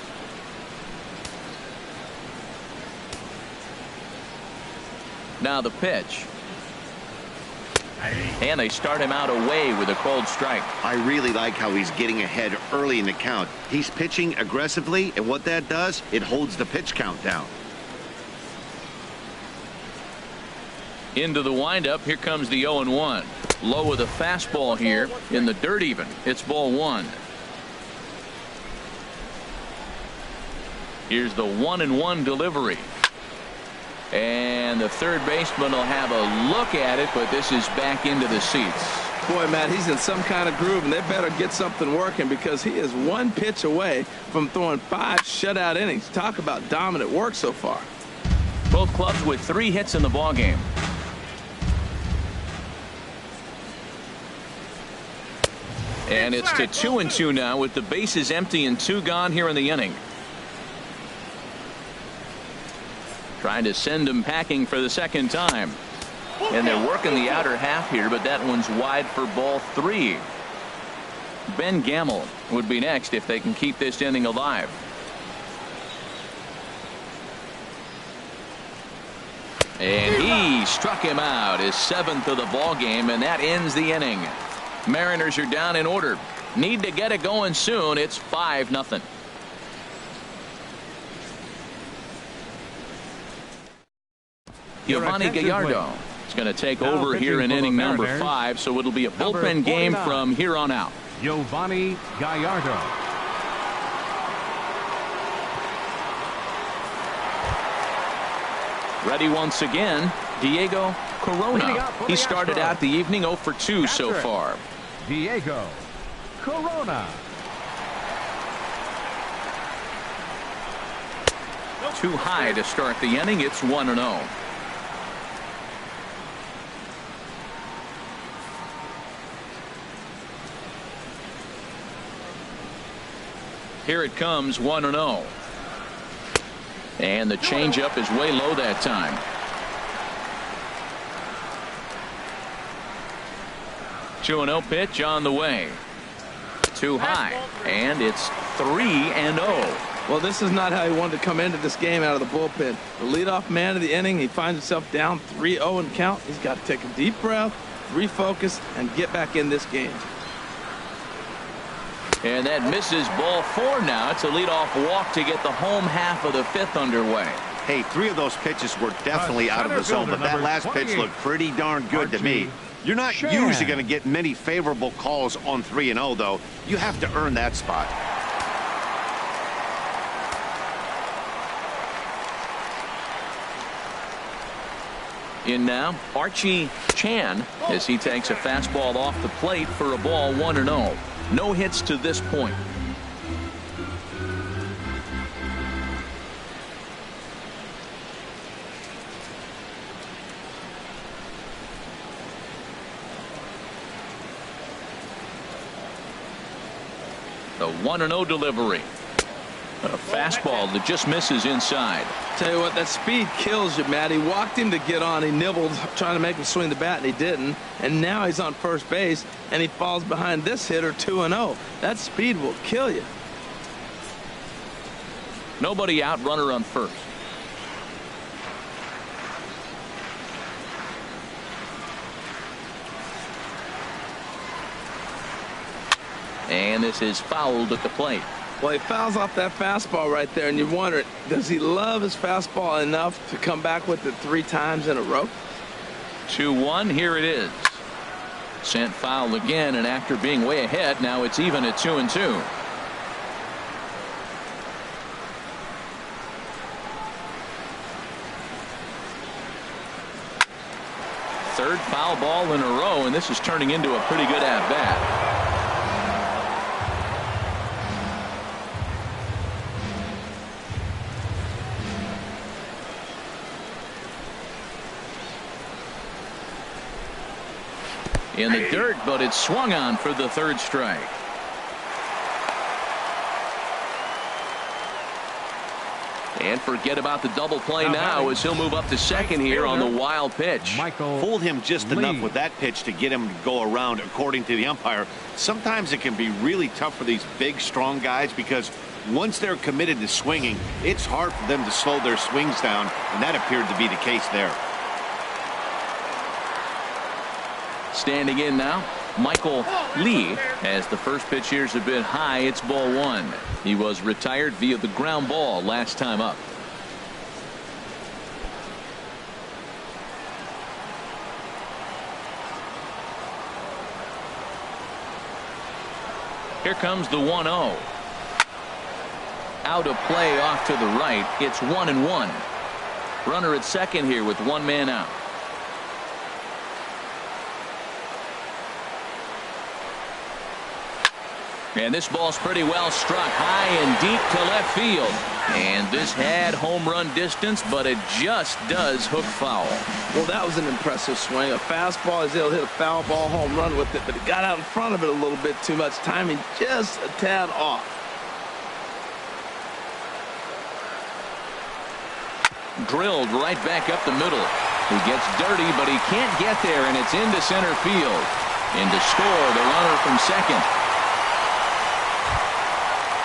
Now the pitch. And they start him out away with a cold strike. I really like how he's getting ahead early in the count. He's pitching aggressively, and what that does, it holds the pitch count down. Into the windup. Here comes the 0-1. Low with a fastball here in the dirt even. It's ball 1. Here's the 1-1 delivery. And the third baseman will have a look at it, but this is back into the seats. Boy, Matt, he's in some kind of groove, and they better get something working because he is 1 pitch away from throwing 5 shutout innings. Talk about dominant work so far. Both clubs with 3 hits in the ball game. And it's to 2-2 now with the bases empty and 2 gone here in the inning. Trying to send him packing for the second time. And they're working the outer half here, but that one's wide for ball 3. Ben Gamel would be next if they can keep this inning alive. And he struck him out, his 7th of the ball game, and that ends the inning. Mariners are down in order. Need to get it going soon. It's 5-0. Giovanni Gallardo is going to take over here in inning number 5, so it'll be a bullpen game from here on out. Giovanni Gallardo. Ready once again, Diego Corona. He started out the evening 0 for 2 so far. Diego Corona. Too high to start the inning. It's 1-0. Here it comes, 1-0. And the changeup is way low that time. Two 2-0 pitch on the way. Too high. And it's 3-0. Well, this is not how he wanted to come into this game out of the bullpen. The leadoff man of the inning, he finds himself down 3-0 in count. He's got to take a deep breath, refocus, and get back in this game. And that misses. Ball 4 now. It's a leadoff walk to get the home half of the 5th underway. Hey, 3 of those pitches were definitely out of the zone, but that last pitch looked pretty darn good to me. You're not usually going to get many favorable calls on 3-0, though. You have to earn that spot. In now, Archie Chan, as he takes a fastball off the plate for a ball 1-0. No hits to this point. The 1-0 delivery. A fastball that just misses inside. Tell you what, that speed kills you, Matt. He walked him to get on. He nibbled, trying to make him swing the bat, and he didn't. And now he's on first base, and he falls behind this hitter 2-0. That speed will kill you. Nobody out, runner on first. And this is fouled at the plate. Well, he fouls off that fastball right there, and you wonder, does he love his fastball enough to come back with it 3 times in a row? 2-1, here it is. Sent foul again, and after being way ahead, now it's even at 2-2. Third foul ball in a row, and this is turning into a pretty good at-bat. In the dirt, but it's swung on for the 3rd strike. And forget about the double play now as he'll move up to second here on the wild pitch. Fooled him just enough with that pitch to get him to go around, according to the umpire. Sometimes it can be really tough for these big, strong guys because once they're committed to swinging, it's hard for them to slow their swings down, and that appeared to be the case there. Standing in now, Michael Lee, as the first pitch here's a bit high. It's ball 1. He was retired via the ground ball last time up. Here comes the 1-0. Out of play off to the right. It's 1-1. Runner at second here with 1 man out. And this ball's pretty well struck high and deep to left field. And this had home run distance, but it just does hook foul. Well, that was an impressive swing. A fastball, is able to hit a foul ball home run with it, but he got out in front of it a little bit too much. Timing just a tad off. Drilled right back up the middle. He gets dirty, but he can't get there, and it's into center field. In to score the runner from second.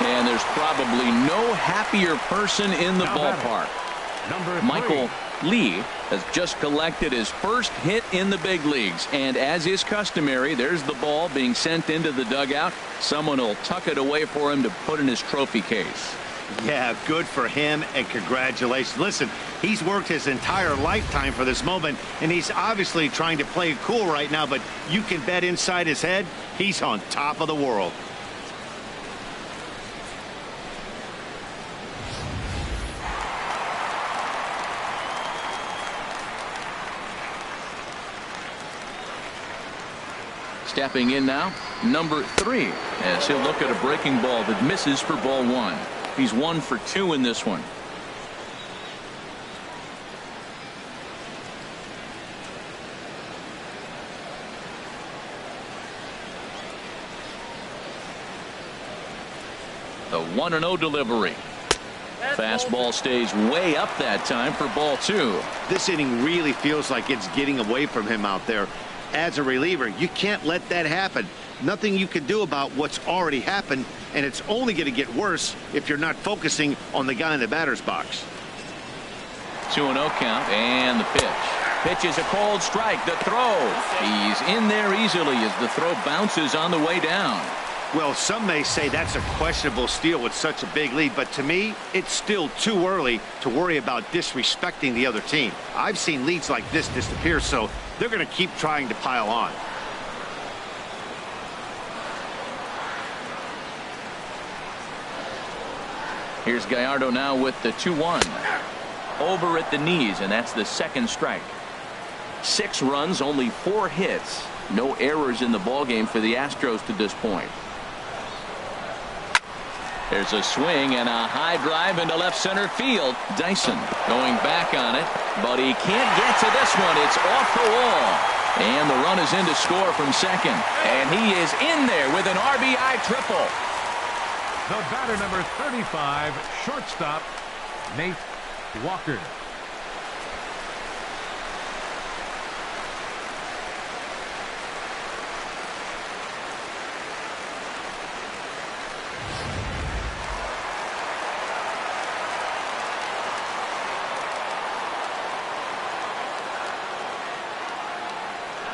And there's probably no happier person in the ballpark. Michael Lee has just collected his first hit in the big leagues. And as is customary, there's the ball being sent into the dugout. Someone will tuck it away for him to put in his trophy case. Yeah, good for him, and congratulations. Listen, he's worked his entire lifetime for this moment, and he's obviously trying to play it cool right now, but you can bet inside his head, he's on top of the world. Stepping in now, number 3, as he'll look at a breaking ball that misses for ball 1. He's 1 for 2 in this one. The 1-0 delivery. Fastball stays way up that time for ball 2. This inning really feels like it's getting away from him out there. As a reliever, you can't let that happen. Nothing you can do about what's already happened, and it's only going to get worse if you're not focusing on the guy in the batter's box. 2-0 count, and the pitch. Pitch is a cold strike. The throw. He's in there easily as the throw bounces on the way down. Well, some may say that's a questionable steal with such a big lead, but to me, it's still too early to worry about disrespecting the other team. I've seen leads like this disappear, so they're going to keep trying to pile on. Here's Gallardo now with the 2-1. Over at the knees, and that's the second strike. 6 runs, only 4 hits. No errors in the ballgame for the Astros to this point. There's a swing and a high drive into left center field. Dyson going back on it, but he can't get to this one. It's off the wall. And the run is in to score from second. And he is in there with an RBI triple. The batter, number 35, shortstop, Nate Walker.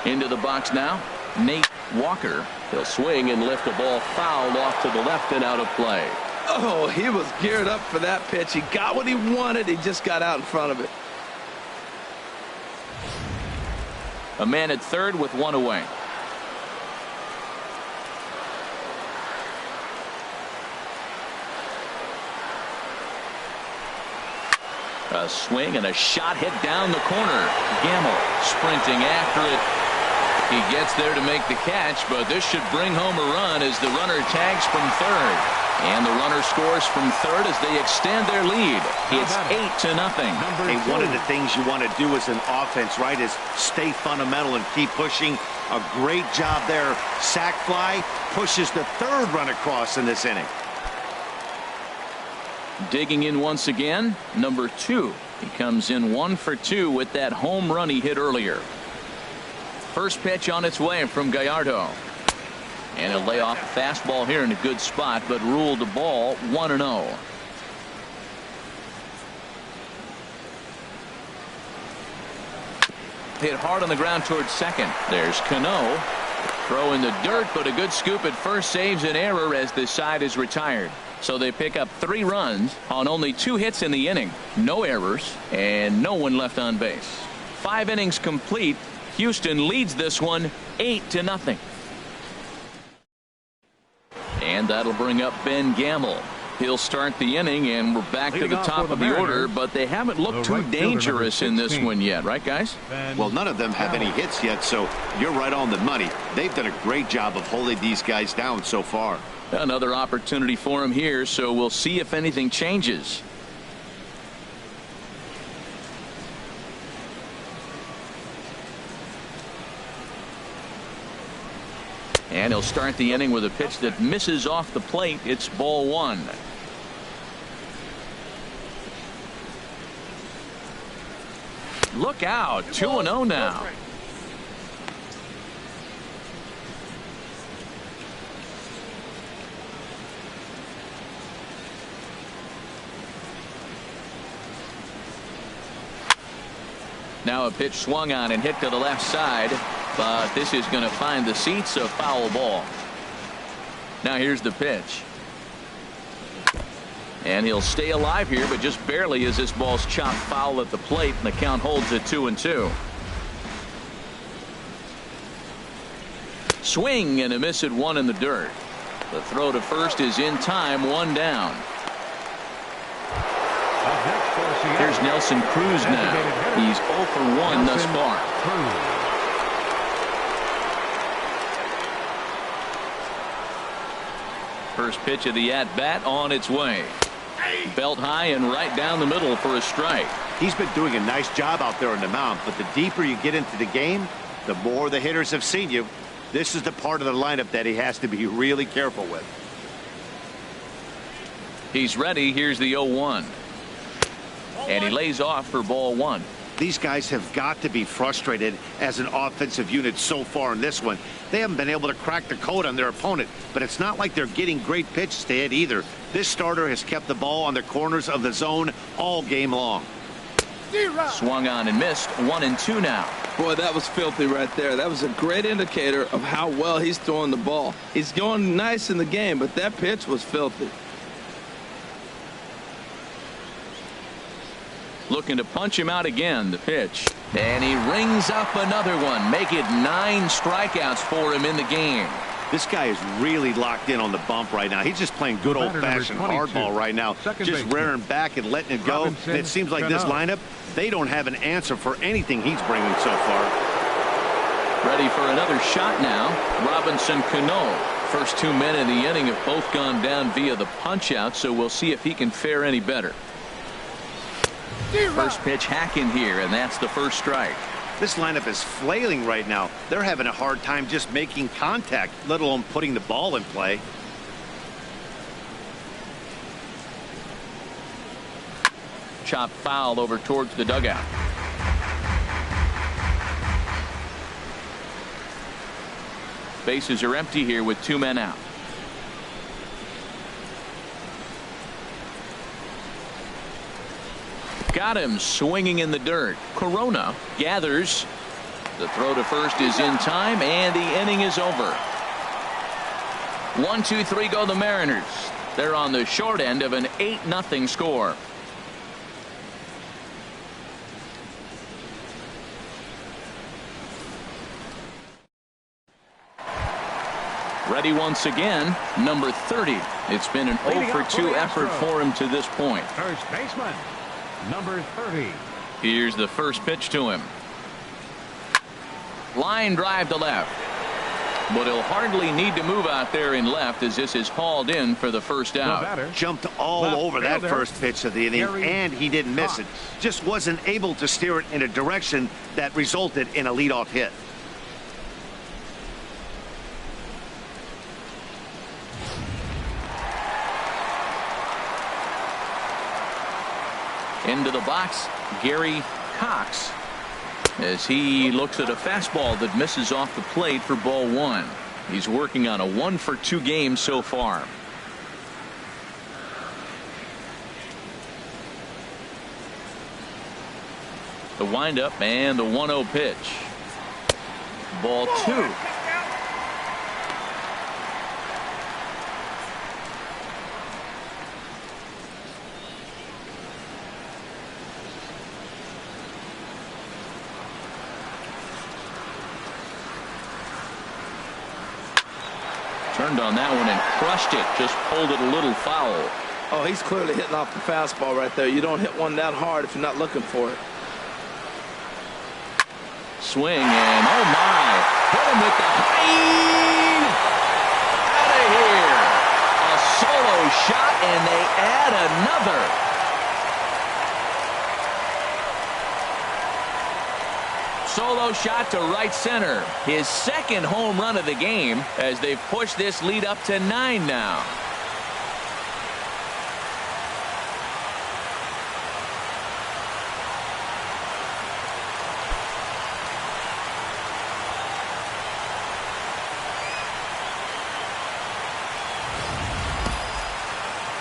Into the box now, Nate Walker. He'll swing and lift a ball foul off to the left and out of play. Oh, he was geared up for that pitch. He got what he wanted. He just got out in front of it. A man at third with 1 away. A swing and a shot hit down the corner. Gamble sprinting after it. He gets there to make the catch, but this should bring home a run as the runner tags from third. And the runner scores from third as they extend their lead. It's 8-0. Hey, one of the things you want to do as an offense, right, is stay fundamental and keep pushing. A great job there. Sac fly pushes the third run across in this inning. Digging in once again, number 2. He comes in 1 for 2 with that home run he hit earlier. First pitch on its way from Gallardo. And a layoff fastball here in a good spot, but ruled the ball 1-0. Hit hard on the ground towards second. There's Cano. Throw in the dirt, but a good scoop at first saves an error as the side is retired. So they pick up 3 runs on only 2 hits in the inning. No errors and no one left on base. 5 innings complete. Houston leads this one 8-0. And that'll bring up Ben Gamble. He'll start the inning, and we're back to the top of the order, but they haven't looked too dangerous in this one yet, right, guys? Well, none of them have any hits yet, so you're right on the money. They've done a great job of holding these guys down so far. Another opportunity for him here, so we'll see if anything changes. And he'll start the inning with a pitch that misses off the plate. It's ball 1. Look out, 2-0 now. Now a pitch swung on and hit to the left side, but this is going to find the seats, a foul ball. Now here's the pitch. And he'll stay alive here, but just barely as this ball's chopped foul at the plate, and the count holds at 2-2. Swing and a miss at 1 in the dirt. The throw to first is in time, 1 down. Here's Nelson Cruz now. He's 0 for 1 thus far. First pitch of the at-bat on its way. Belt high and right down the middle for a strike. He's been doing a nice job out there on the mound, but the deeper you get into the game, the more the hitters have seen you. This is the part of the lineup that he has to be really careful with. He's ready. Here's the 0-1. And he lays off for ball 1. These guys have got to be frustrated as an offensive unit so far in this one. They haven't been able to crack the code on their opponent, but it's not like they're getting great pitches to hit either. This starter has kept the ball on the corners of the zone all game long. Swung on and missed. 1-2 now. Boy, that was filthy right there. That was a great indicator of how well he's throwing the ball. He's going nice in the game, but that pitch was filthy. Looking to punch him out again. The pitch. And he rings up another one. Make it 9 strikeouts for him in the game. This guy is really locked in on the bump right now. He's just playing good old-fashioned hardball right now. Just rearing back and letting it go. And it seems like this lineup, they don't have an answer for anything he's bringing so far. Ready for another shot now. Robinson Cano. First 2 men in the inning have both gone down via the punch-out, so we'll see if he can fare any better. First pitch hacking here, and that's the first strike. This lineup is flailing right now. They're having a hard time just making contact, let alone putting the ball in play. Chop foul over towards the dugout. Bases are empty here with 2 men out. Got him swinging in the dirt. Corona gathers. The throw to first is in time, and the inning is over. 1-2-3 go the Mariners. They're on the short end of an 8-0 score. Ready once again, number 30. It's been an 0-for-2 effort for him to this point. First baseman, number 30. Here's the first pitch to him. Line drive to left. But he'll hardly need to move out there in left as this is hauled in for the first out. Jumped all over that first pitch of the inning, and he didn't miss it. Just wasn't able to steer it in a direction that resulted in a leadoff hit. Into the box, Gary Cox, as he looks at a fastball that misses off the plate for ball 1. He's working on a 1-for-2 game so far. The windup and the 1-0 pitch. Ball 2. Turned on that one and crushed it. Just pulled it a little foul. Oh, he's clearly hitting off the fastball right there. You don't hit one that hard if you're not looking for it. Swing and oh my. Hit him with the high. Out of here. A solo shot and they add another. Solo shot to right center. His second home run of the game as they've pushed this lead up to 9 now.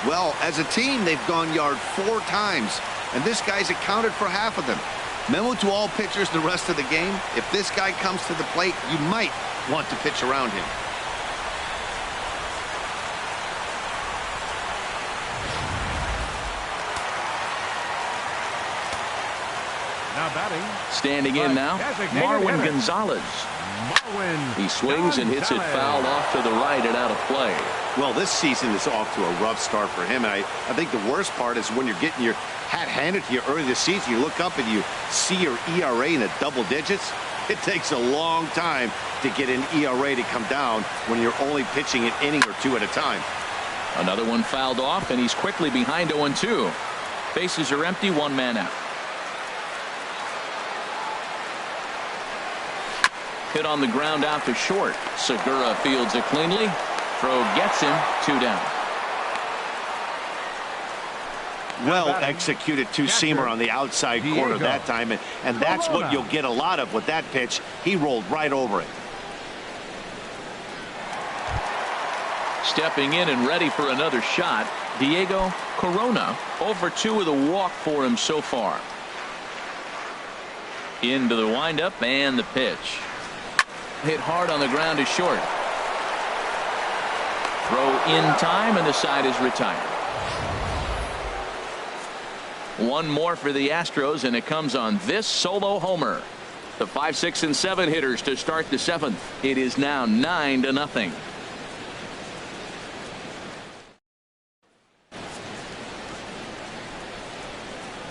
Well, as a team, they've gone yard 4 times, and this guy's accounted for half of them. Memo to all pitchers the rest of the game. If this guy comes to the plate, you might want to pitch around him. Now batting. Standing in now, Marwin Gonzalez. He swings and hits it foul off to the right and out of play. Well, this season is off to a rough start for him. And I think the worst part is when you're getting your hat handed to you early this season, you look up and you see your ERA in the double digits. It takes a long time to get an ERA to come down when you're only pitching an inning or 2 at a time. Another one fouled off, and he's quickly behind 0-2. Bases are empty, 1 man out. Hit on the ground out to short. Segura fields it cleanly. Throw gets him. 2 down. Well executed two-seamer on the outside corner that time, and that's what you'll get a lot of with that pitch. He rolled right over it. Stepping in and ready for another shot, Diego Corona. 0-for-2 with a walk for him so far. Into the windup and the pitch. Hit hard on the ground to short. Throw in time and the side is retired. One more for the Astros and it comes on this solo homer. The 5, 6 and 7 hitters to start the 7th. It is now 9-0.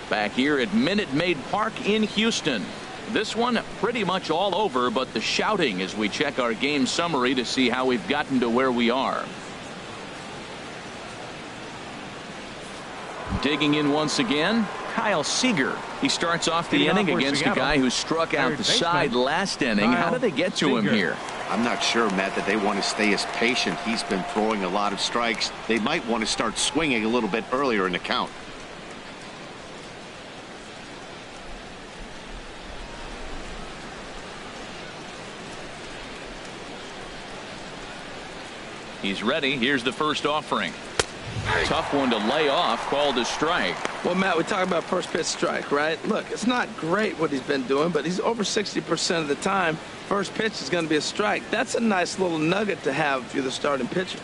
Back here at Minute Maid Park in Houston. This one pretty much all over, but the shouting as we check our game summary to see how we've gotten to where we are. Digging in once again, Kyle Seager. He starts off the inning against a guy who struck out the side last inning. How did they get to him here? I'm not sure, Matt, that they want to stay as patient. He's been throwing a lot of strikes. They might want to start swinging a little bit earlier in the count. He's ready. Here's the first offering. Tough one to lay off, called a strike. Well, Matt, we talk about first pitch strike, right? Look, it's not great what he's been doing, but he's over 60% of the time. First pitch is going to be a strike. That's a nice little nugget to have if you're the starting pitcher.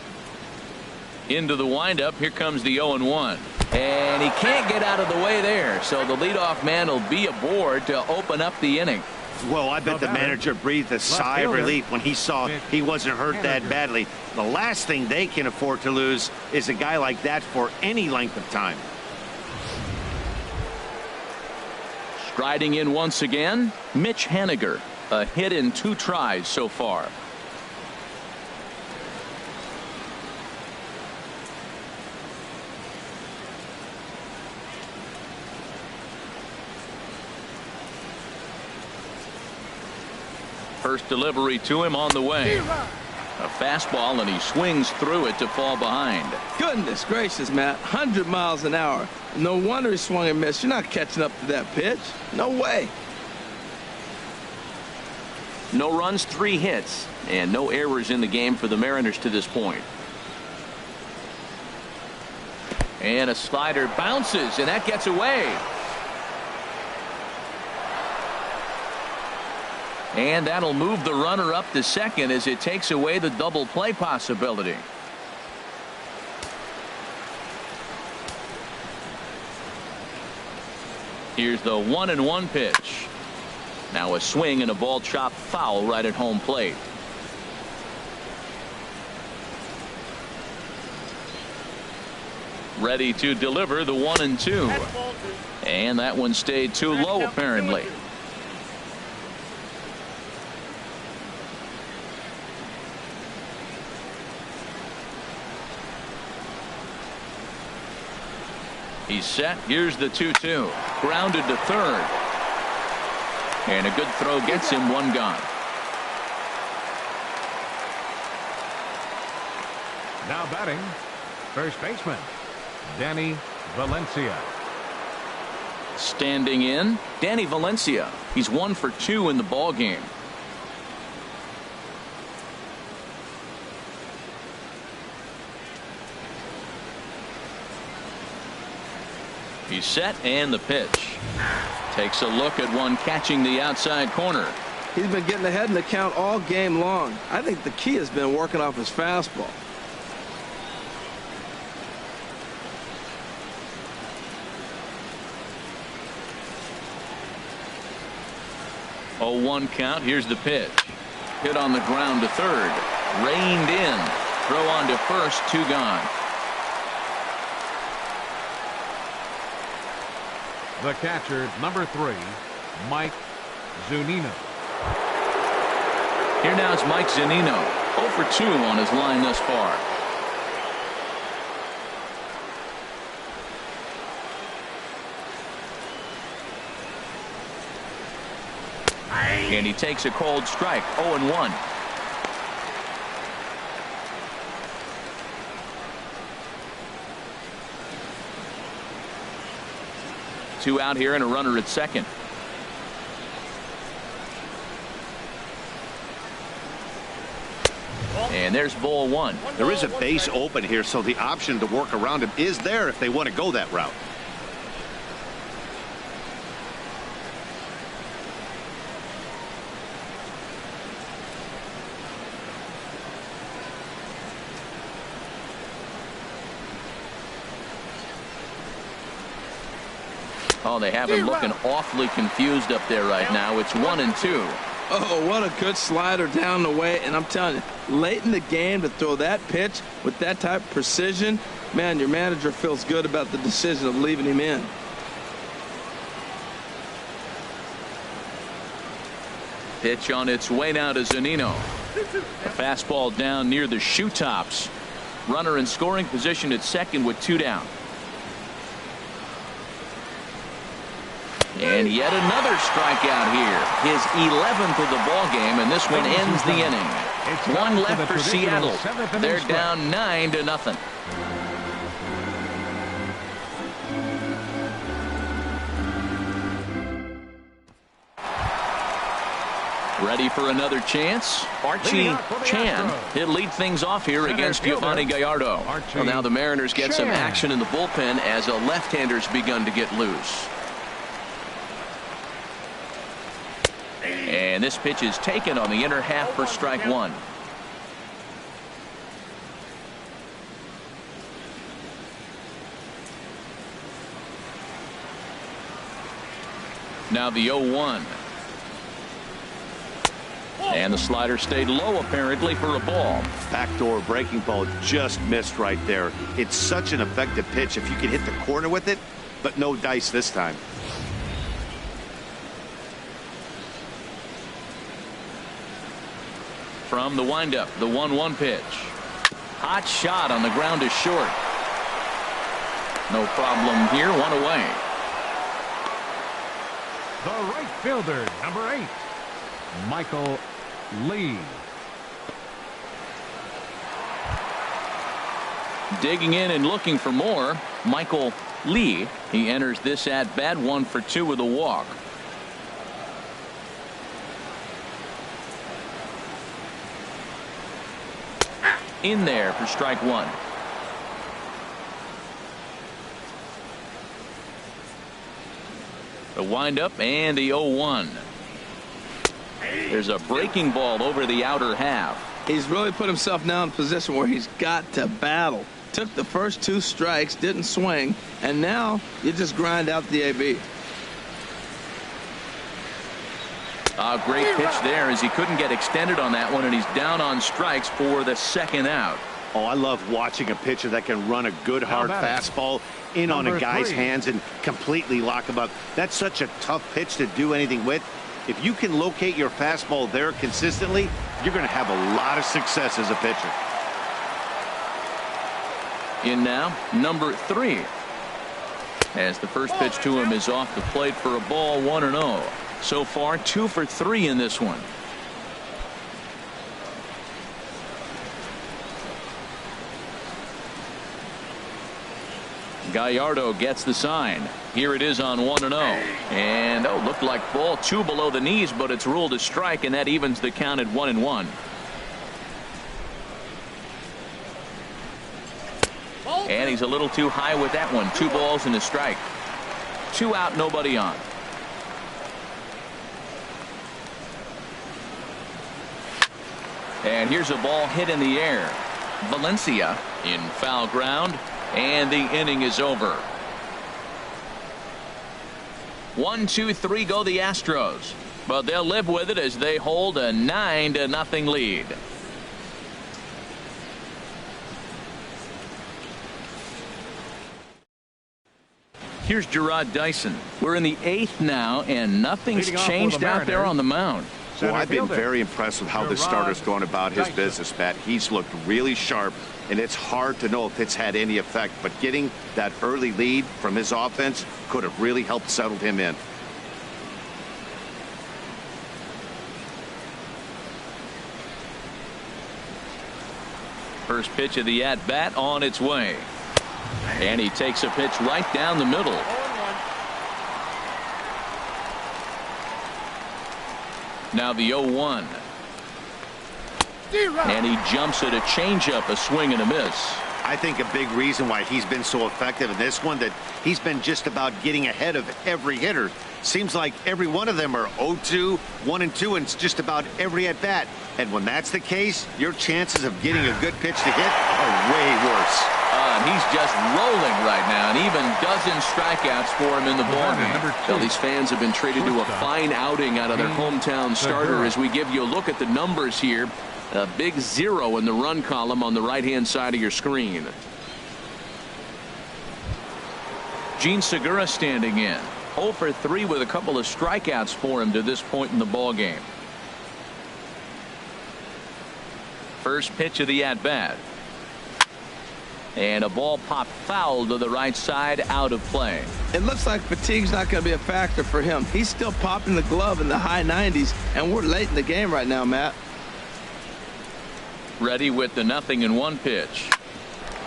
Into the windup. Here comes the 0-1. And he can't get out of the way there. So the leadoff man will be aboard to open up the inning. Well, I bet the manager breathed a sigh of relief when he saw he wasn't hurt that badly. The last thing they can afford to lose is a guy like that for any length of time. Striding in once again, Mitch Haniger. A hit in 2 tries so far. First delivery to him on the way. A fastball and he swings through it to fall behind. Goodness gracious, Matt. 100 miles an hour. No wonder he swung and missed. You're not catching up to that pitch. No way. No runs, 3 hits, and no errors in the game for the Mariners to this point. And a slider bounces, and that gets away. And that'll move the runner up to second as it takes away the double play possibility. Here's the 1-1 pitch. Now a swing and a ball chopped foul right at home plate. Ready to deliver the 1-2. And that one stayed too low apparently. He's set. Here's the 2-2. Grounded to third. And a good throw gets him 1 gone. Now batting, first baseman, Danny Valencia. Standing in, Danny Valencia. He's 1 for 2 in the ball game. He's set and the pitch. Takes a look at one catching the outside corner. He's been getting ahead in the count all game long. I think the key has been working off his fastball. Oh, 1 count. Here's the pitch. Hit on the ground to third. Reined in. Throw on to first. 2 gone. The catcher, number 3, Mike Zunino. Here now is Mike Zunino. 0 for 2 on his line thus far. And he takes a cold strike. 0-1. Two out here and a runner at second. And there's ball 1. There is a base open here, so the option to work around him is there if they want to go that route. Oh, they have him looking awfully confused up there right now. It's 1-2. Oh, what a good slider down the way. And I'm telling you, late in the game to throw that pitch with that type of precision, man, your manager feels good about the decision of leaving him in. Pitch on its way now to Zunino. A fastball down near the shoe tops. Runner in scoring position at second with 2 down. And yet another strikeout here. His 11th of the ball game, and this one ends the inning. One left for Seattle. They're down 9-0. Ready for another chance? Archie Chan. He'll lead things off here against Giovanni Gallardo. Well, now the Mariners get some action in the bullpen as a left-hander's begun to get loose. And this pitch is taken on the inner half for strike 1. Now the 0-1. And the slider stayed low apparently for a ball. Backdoor breaking ball just missed right there. It's such an effective pitch if you can hit the corner with it, but no dice this time. From the windup, the 1-1 pitch. Hot shot on the ground is short. No problem here, 1 away. The right fielder, number 8, Michael Lee. Digging in and looking for more, Michael Lee. He enters this at bat 1 for 2 with a walk. In there for strike 1. The windup and the 0-1. There's a breaking ball over the outer half. He's really put himself now in a position where he's got to battle. Took the first 2 strikes, didn't swing, and now you just grind out the AB. A great pitch there as he couldn't get extended on that one, and he's down on strikes for the second out. Oh, I love watching a pitcher that can run a good hard fastball in on a guy's hands and completely lock him up. That's such a tough pitch to do anything with. If you can locate your fastball there consistently, you're going to have a lot of success as a pitcher. In now, number 3. As the first pitch to him is off the plate for a ball, 1-0. So far 2 for 3 in this one. Gallardo gets the sign. Here it is on 1-0. And looked like ball 2 below the knees, but it's ruled a strike, and that evens the count at 1-1. And he's a little too high with that one. 2 balls and a strike. 2 out, nobody on. And here's a ball hit in the air. Valencia in foul ground, and the inning is over. 1, 2, 3 go the Astros, but they'll live with it as they hold a 9-0 lead. Here's Gerard Dyson. We're in the 8th now, and nothing's changed out there on the mound. Well, I've been very impressed with how this starter's going about his business, Matt. He's looked really sharp, and it's hard to know if it's had any effect, but getting that early lead from his offense could have really helped settle him in. First pitch of the at-bat on its way. And he takes a pitch right down the middle. Now the 0-1. And he jumps at a changeup, a swing and a miss. I think a big reason why he's been so effective in this one, that he's been just about getting ahead of every hitter. Seems like every one of them are 0-2, 1-2, and it's just about every at-bat. And when that's the case, your chances of getting a good pitch to hit are way worse. And he's just rolling right now, and even dozen strikeouts for him in the ballgame. Well, these fans have been treated to a fine outing out of their hometown starter as we give you a look at the numbers here. A big 0 in the run column on the right-hand side of your screen. Gene Segura standing in. 0 for 3 with a couple of strikeouts for him to this point in the ballgame. First pitch of the at-bat. And a ball popped foul to the right side, out of play. It looks like fatigue's not going to be a factor for him. He's still popping the glove in the high 90s, and we're late in the game right now, Matt. Ready with the 0-1 pitch.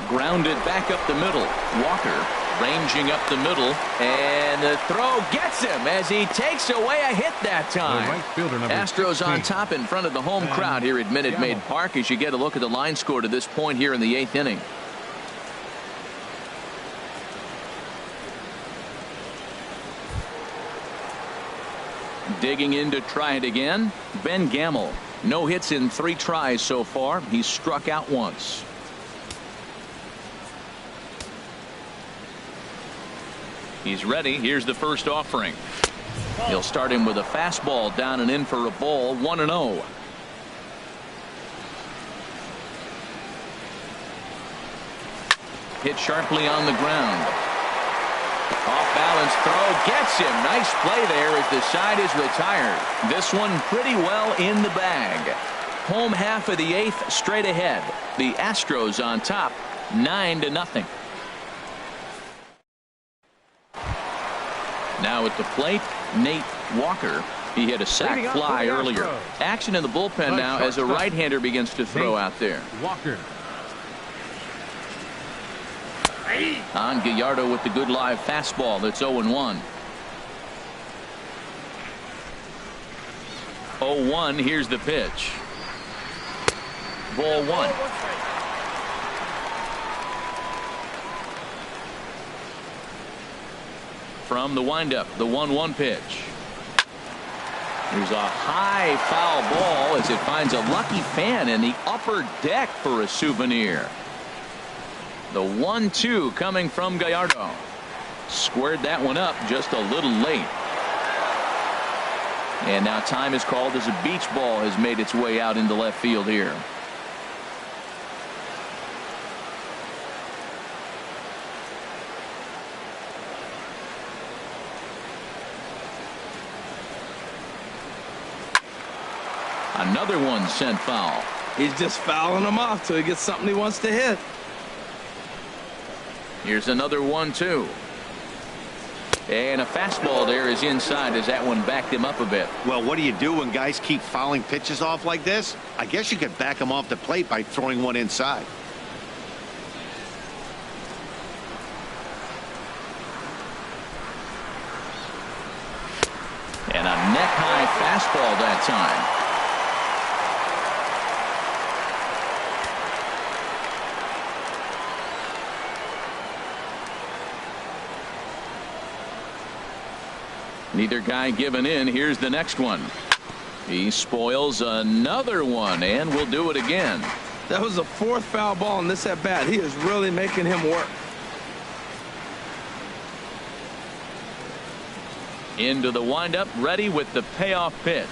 Grounded back up the middle. Walker ranging up the middle, and the throw gets him as he takes away a hit that time. Right fielder, Astros 16. On top in front of the home crowd here at Minute Maid Park as you get a look at the line score to this point here in the 8th inning. Digging in to try it again, Ben Gamble. No hits in 3 tries so far. He's struck out once. He's ready. Here's the first offering. He'll start him with a fastball down and in for a ball. 1-0. Hit sharply on the ground. Off balance throw gets him. Nice play there as the side is retired. This one pretty well in the bag. Home half of the 8th straight ahead. The Astros on top 9-0. Now at the plate, Nate Walker. He hit a sac fly earlier. Action in the bullpen now as a right-hander begins to throw out there. Walker. On Gallardo with the good live fastball. That's 0-1. 0-1. Here's the pitch. Ball 1. From the windup, the 1-1 pitch. There's a high foul ball as it finds a lucky fan in the upper deck for a souvenir. The 1-2 coming from Gallardo. Squared that one up just a little late. And now time is called as a beach ball has made its way out into left field here. Another one sent foul. He's just fouling them off till he gets something he wants to hit. Here's another 1-2. And a fastball there is inside as that one backed him up a bit. Well, what do you do when guys keep fouling pitches off like this? I guess you could back them off the plate by throwing one inside. And a neck-high fastball that time. Neither guy giving in. Here's the next one. He spoils another one and will do it again. That was the 4th foul ball in this at bat. He is really making him work. Into the windup, ready with the payoff pitch.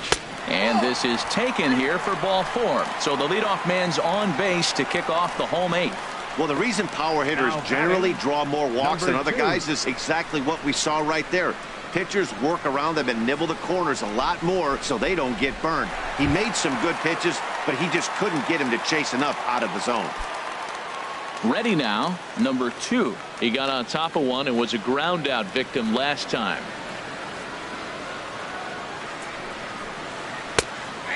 And this is taken here for ball 4. So the leadoff man's on base to kick off the home 8th. Well, the reason power hitters generally draw more walks than other guys is exactly what we saw right there. Pitchers work around them and nibble the corners a lot more so they don't get burned. He made some good pitches, but he just couldn't get him to chase enough out of the zone. Ready now, number 2. He got on top of one and was a ground out victim last time.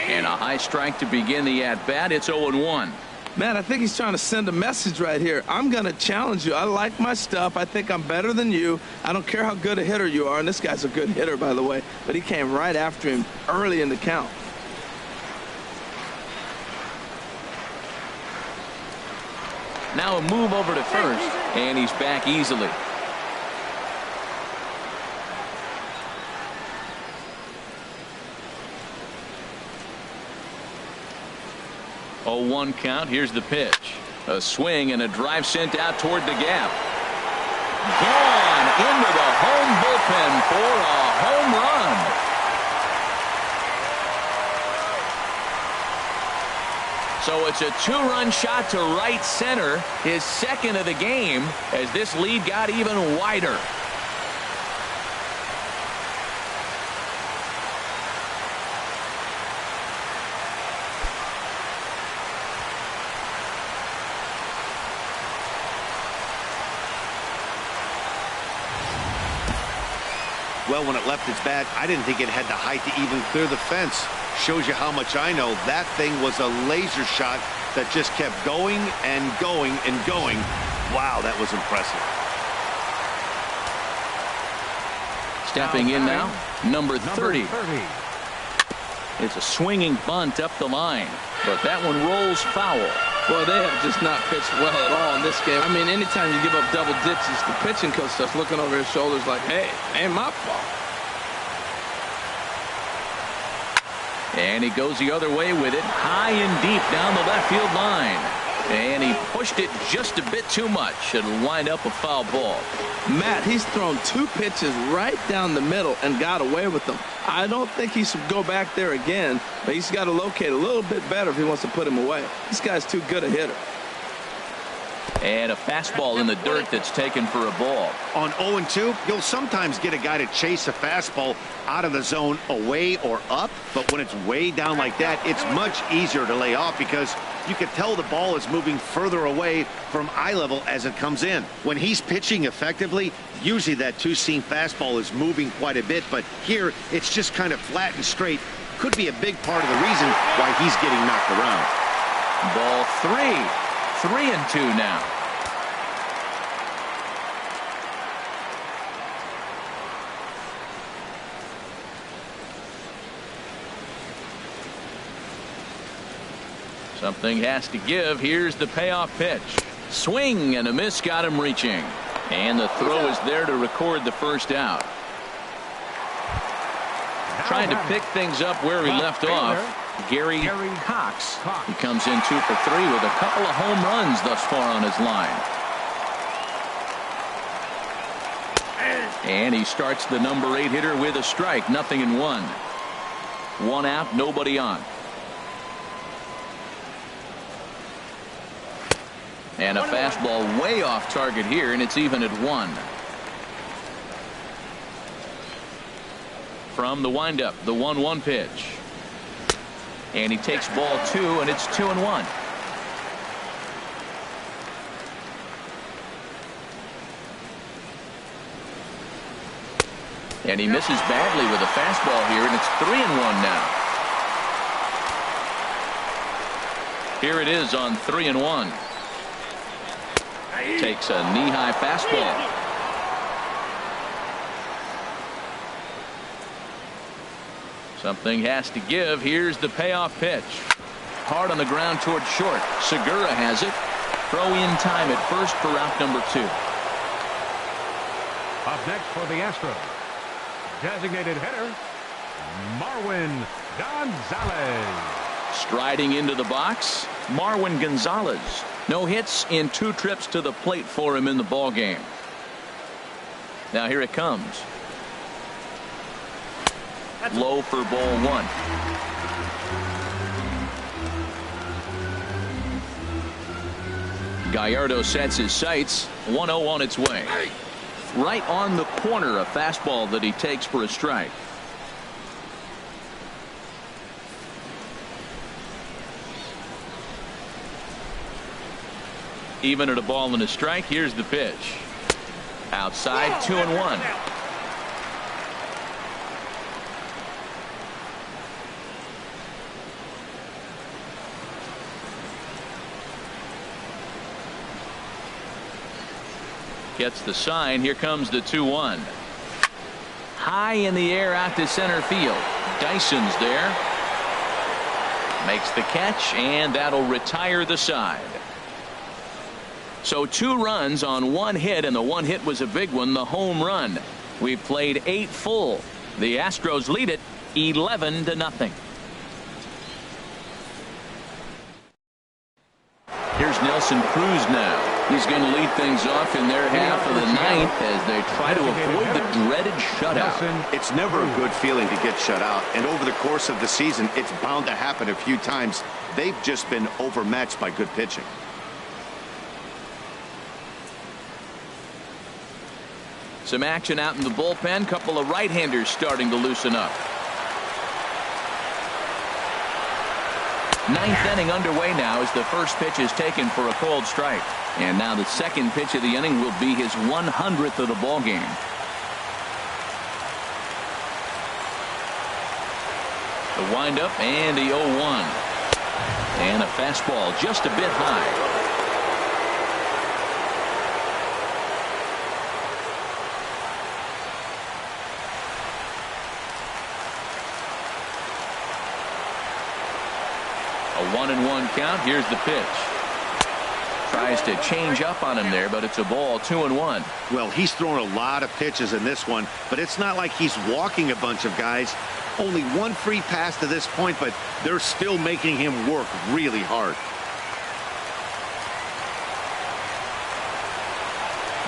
And a high strike to begin the at bat. It's 0-1. Man, I think he's trying to send a message right here. I'm going to challenge you. I like my stuff. I think I'm better than you. I don't care how good a hitter you are. And this guy's a good hitter, by the way. But he came right after him early in the count. Now a move over to first, and he's back easily. 0-1 count. Here's the pitch. A swing and a drive sent out toward the gap. Gone into the home bullpen for a home run. So it's a two-run shot to right center, his second of the game, as this lead got even wider. Well, when it left its bat, I didn't think it had the height to even clear the fence. Shows you how much I know. That thing was a laser shot that just kept going and going and going. Wow, that was impressive. Stepping in now, number 30. It's a swinging bunt up the line, but that one rolls foul. Well, they have just not pitched well at all in this game. I mean, anytime you give up double digits, the pitching coach starts looking over his shoulders like, hey, ain't my fault. And he goes the other way with it, high and deep down the left field line. And he pushed it just a bit too much. It'll wind up a foul ball. Matt, he's thrown two pitches right down the middle and got away with them. I don't think he should go back there again, but he's got to locate a little bit better if he wants to put him away. This guy's too good a hitter. And a fastball in the dirt that's taken for a ball. On 0-2, you'll sometimes get a guy to chase a fastball out of the zone away or up, but when it's way down like that, it's much easier to lay off because you can tell the ball is moving further away from eye level as it comes in. When he's pitching effectively, usually that two-seam fastball is moving quite a bit, but here it's just kind of flat and straight. Could be a big part of the reason why he's getting knocked around. Ball 3. 3-2 now. Something has to give. Here's the payoff pitch. Swing and a miss got him reaching. And the throw is there to record the first out. Trying to pick things up where he left off. Gary Cox. He comes in 2 for 3 with a couple of home runs thus far on his line. And he starts the number 8 hitter with a strike. 0-1. 1 out, nobody on. And a fastball way off target here, and it's even at 1. From the windup, the 1-1 pitch. And he takes ball 2, and it's 2-1. And he misses badly with a fastball here, and it's 3-1 now. Here it is on 3-1. Takes a knee-high fastball. Something has to give. Here's the payoff pitch. Hard on the ground toward short. Segura has it. Throw in time at first for out number 2. Up next for the Astros, designated hitter, Marwin Gonzalez. Striding into the box, Marwin Gonzalez. No hits in 2 trips to the plate for him in the ball game. Now here it comes. Low for ball 1. Gallardo sets his sights. 1-0 on its way. Right on the corner, a fastball that he takes for a strike. Even at a ball and a strike. Here's the pitch. Outside, 2-1. Gets the sign. Here comes the 2-1. High in the air out to center field. Dyson's there. Makes the catch, and that'll retire the side. So 2 runs on 1 hit, and the 1 hit was a big one, the home run. We've played 8 full. The Astros lead it 11-0. Here's Nelson Cruz now. He's going to lead things off in their half of the 9th as they try to avoid the dreaded shutout. It's never a good feeling to get shut out, and over the course of the season, it's bound to happen a few times. They've just been overmatched by good pitching. Some action out in the bullpen. Couple of right-handers starting to loosen up. 9th inning underway now as the first pitch is taken for a called strike. And now the second pitch of the inning will be his 100th of the ball game. The windup and the 0-1. And a fastball just a bit high. A 1-1 count. Here's the pitch. Tries to change up on him there, but it's a ball. 2-1. Well, he's thrown a lot of pitches in this one, but it's not like he's walking a bunch of guys. Only 1 free pass to this point, but they're still making him work really hard.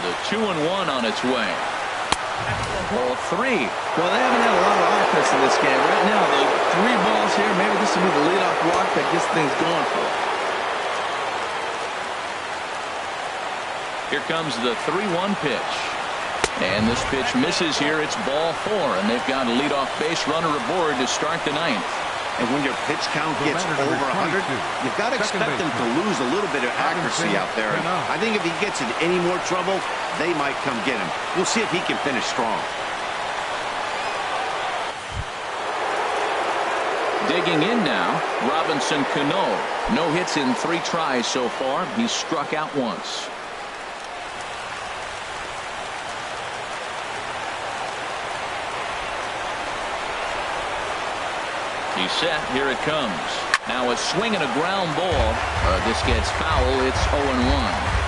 The 2-1 on its way. Ball 3. Well, they haven't had a lot of offense in this game. Right now, the 3 balls here, maybe this will be the leadoff walk that gets things going for them. Here comes the 3-1 pitch. And this pitch misses here. It's ball 4, and they've got a leadoff base runner aboard to start the 9th. And when your pitch count gets over 100, you've got to expect them to lose a little bit of accuracy out there. I think if he gets in any more trouble, they might come get him. We'll see if he can finish strong. Digging in now, Robinson Cano. No hits in 3 tries so far. He's struck out once. He's set. Here it comes. Now a swing and a ground ball. This gets foul. It's 0-1.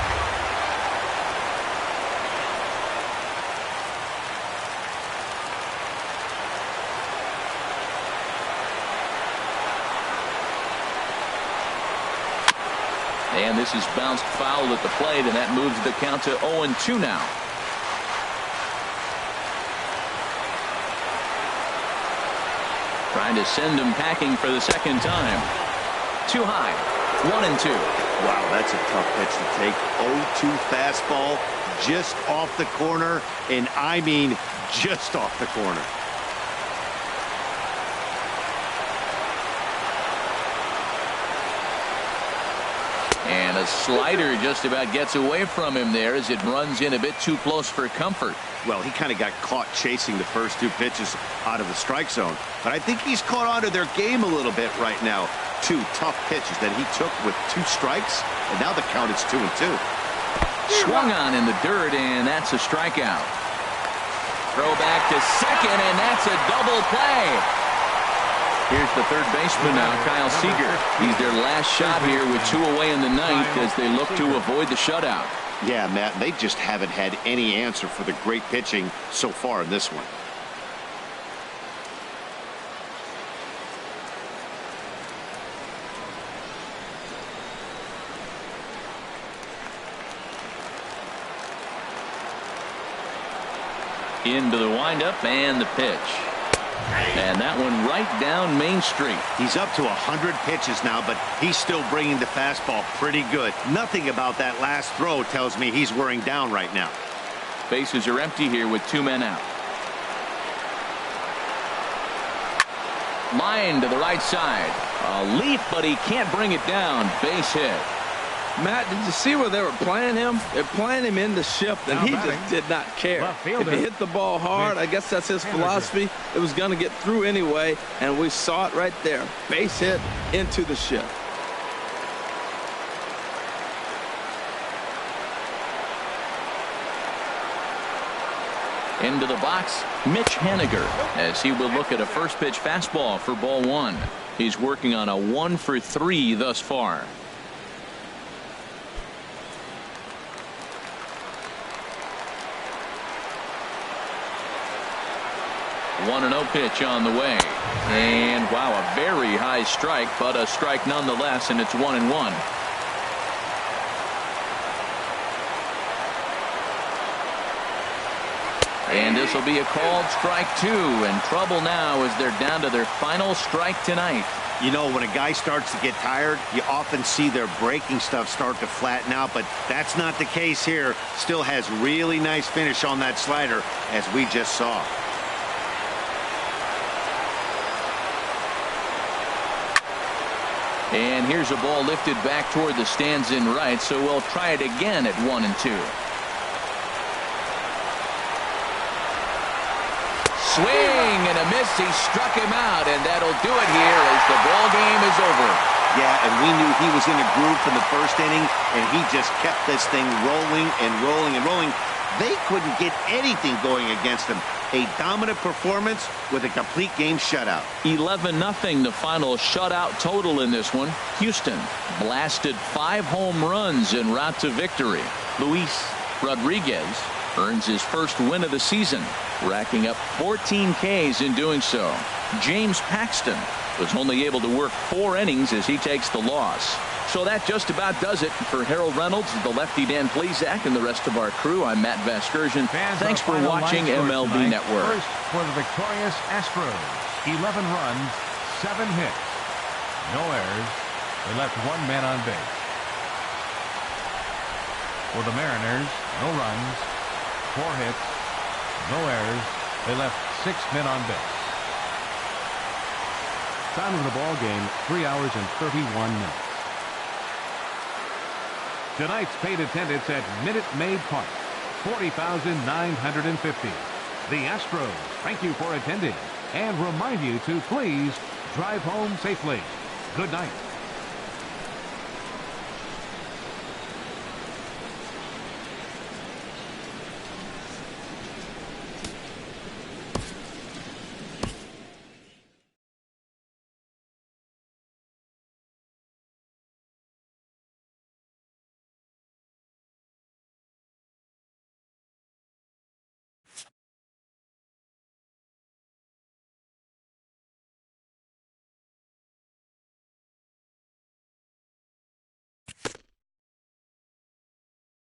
And this is bounced foul at the plate, and that moves the count to 0-2 now. Trying to send him packing for the second time. Too high. 1-2. Wow, that's a tough pitch to take. 0-2 fastball just off the corner, and I mean just off the corner. And a slider just about gets away from him there as it runs in a bit too close for comfort. Well, he kind of got caught chasing the first 2 pitches out of the strike zone. But I think he's caught on to their game a little bit right now. 2 tough pitches that he took with 2 strikes, and now the count is 2-2. Swung on in the dirt, and that's a strikeout. Throw back to second, and that's a double play. Here's the third baseman now, Kyle Seager. He's their last shot here with 2 away in the 9th as they look to avoid the shutout. Yeah, Matt, they just haven't had any answer for the great pitching so far in this one. Into the windup and the pitch. And that one right down Main Street. He's up to 100 pitches now, but he's still bringing the fastball pretty good. Nothing about that last throw tells me he's wearing down right now. Bases are empty here with 2 men out. Line to the right side. A leap, but he can't bring it down. Base hit. Matt, did you see where they were playing him? They're playing him in the shift, and he just did not care. If he hit the ball hard, I guess that's his philosophy. It was going to get through anyway, and we saw it right there. Base hit into the shift. Into the box, Mitch Haniger, as he will look at a first pitch fastball for ball 1. He's working on a 1 for 3 thus far. 1-0 pitch on the way. And wow, a very high strike, but a strike nonetheless, and it's 1-1. And this will be a called strike 2, and trouble now as they're down to their final strike tonight. You know, when a guy starts to get tired, you often see their breaking stuff start to flatten out, but that's not the case here. Still has really nice finish on that slider, as we just saw. And here's a ball lifted back toward the stands in right, so we'll try it again at 1-2. Swing and a miss. He struck him out, and that'll do it here as the ball game is over. Yeah, and we knew he was in a groove from the first inning, and he just kept this thing rolling and rolling and rolling. They couldn't get anything going against him. A dominant performance with a complete game shutout. 11-0 the final shutout total in this one. Houston blasted 5 home runs en route to victory. Luis Rodriguez earns his first win of the season, racking up 14 Ks in doing so. James Paxton was only able to work 4 innings as he takes the loss. So that just about does it for Harold Reynolds, the lefty Dan Plesac, and the rest of our crew. I'm Matt Vasgersian. Thanks for watching MLB Network. First for the victorious Astros, 11 runs, 7 hits, no errors. They left 1 man on base. For the Mariners, no runs, 4 hits, no errors. They left 6 men on base. Time of the ball game, 3 hours and 31 minutes. Tonight's paid attendance at Minute Maid Park, 40,950. The Astros thank you for attending and remind you to please drive home safely. Good night.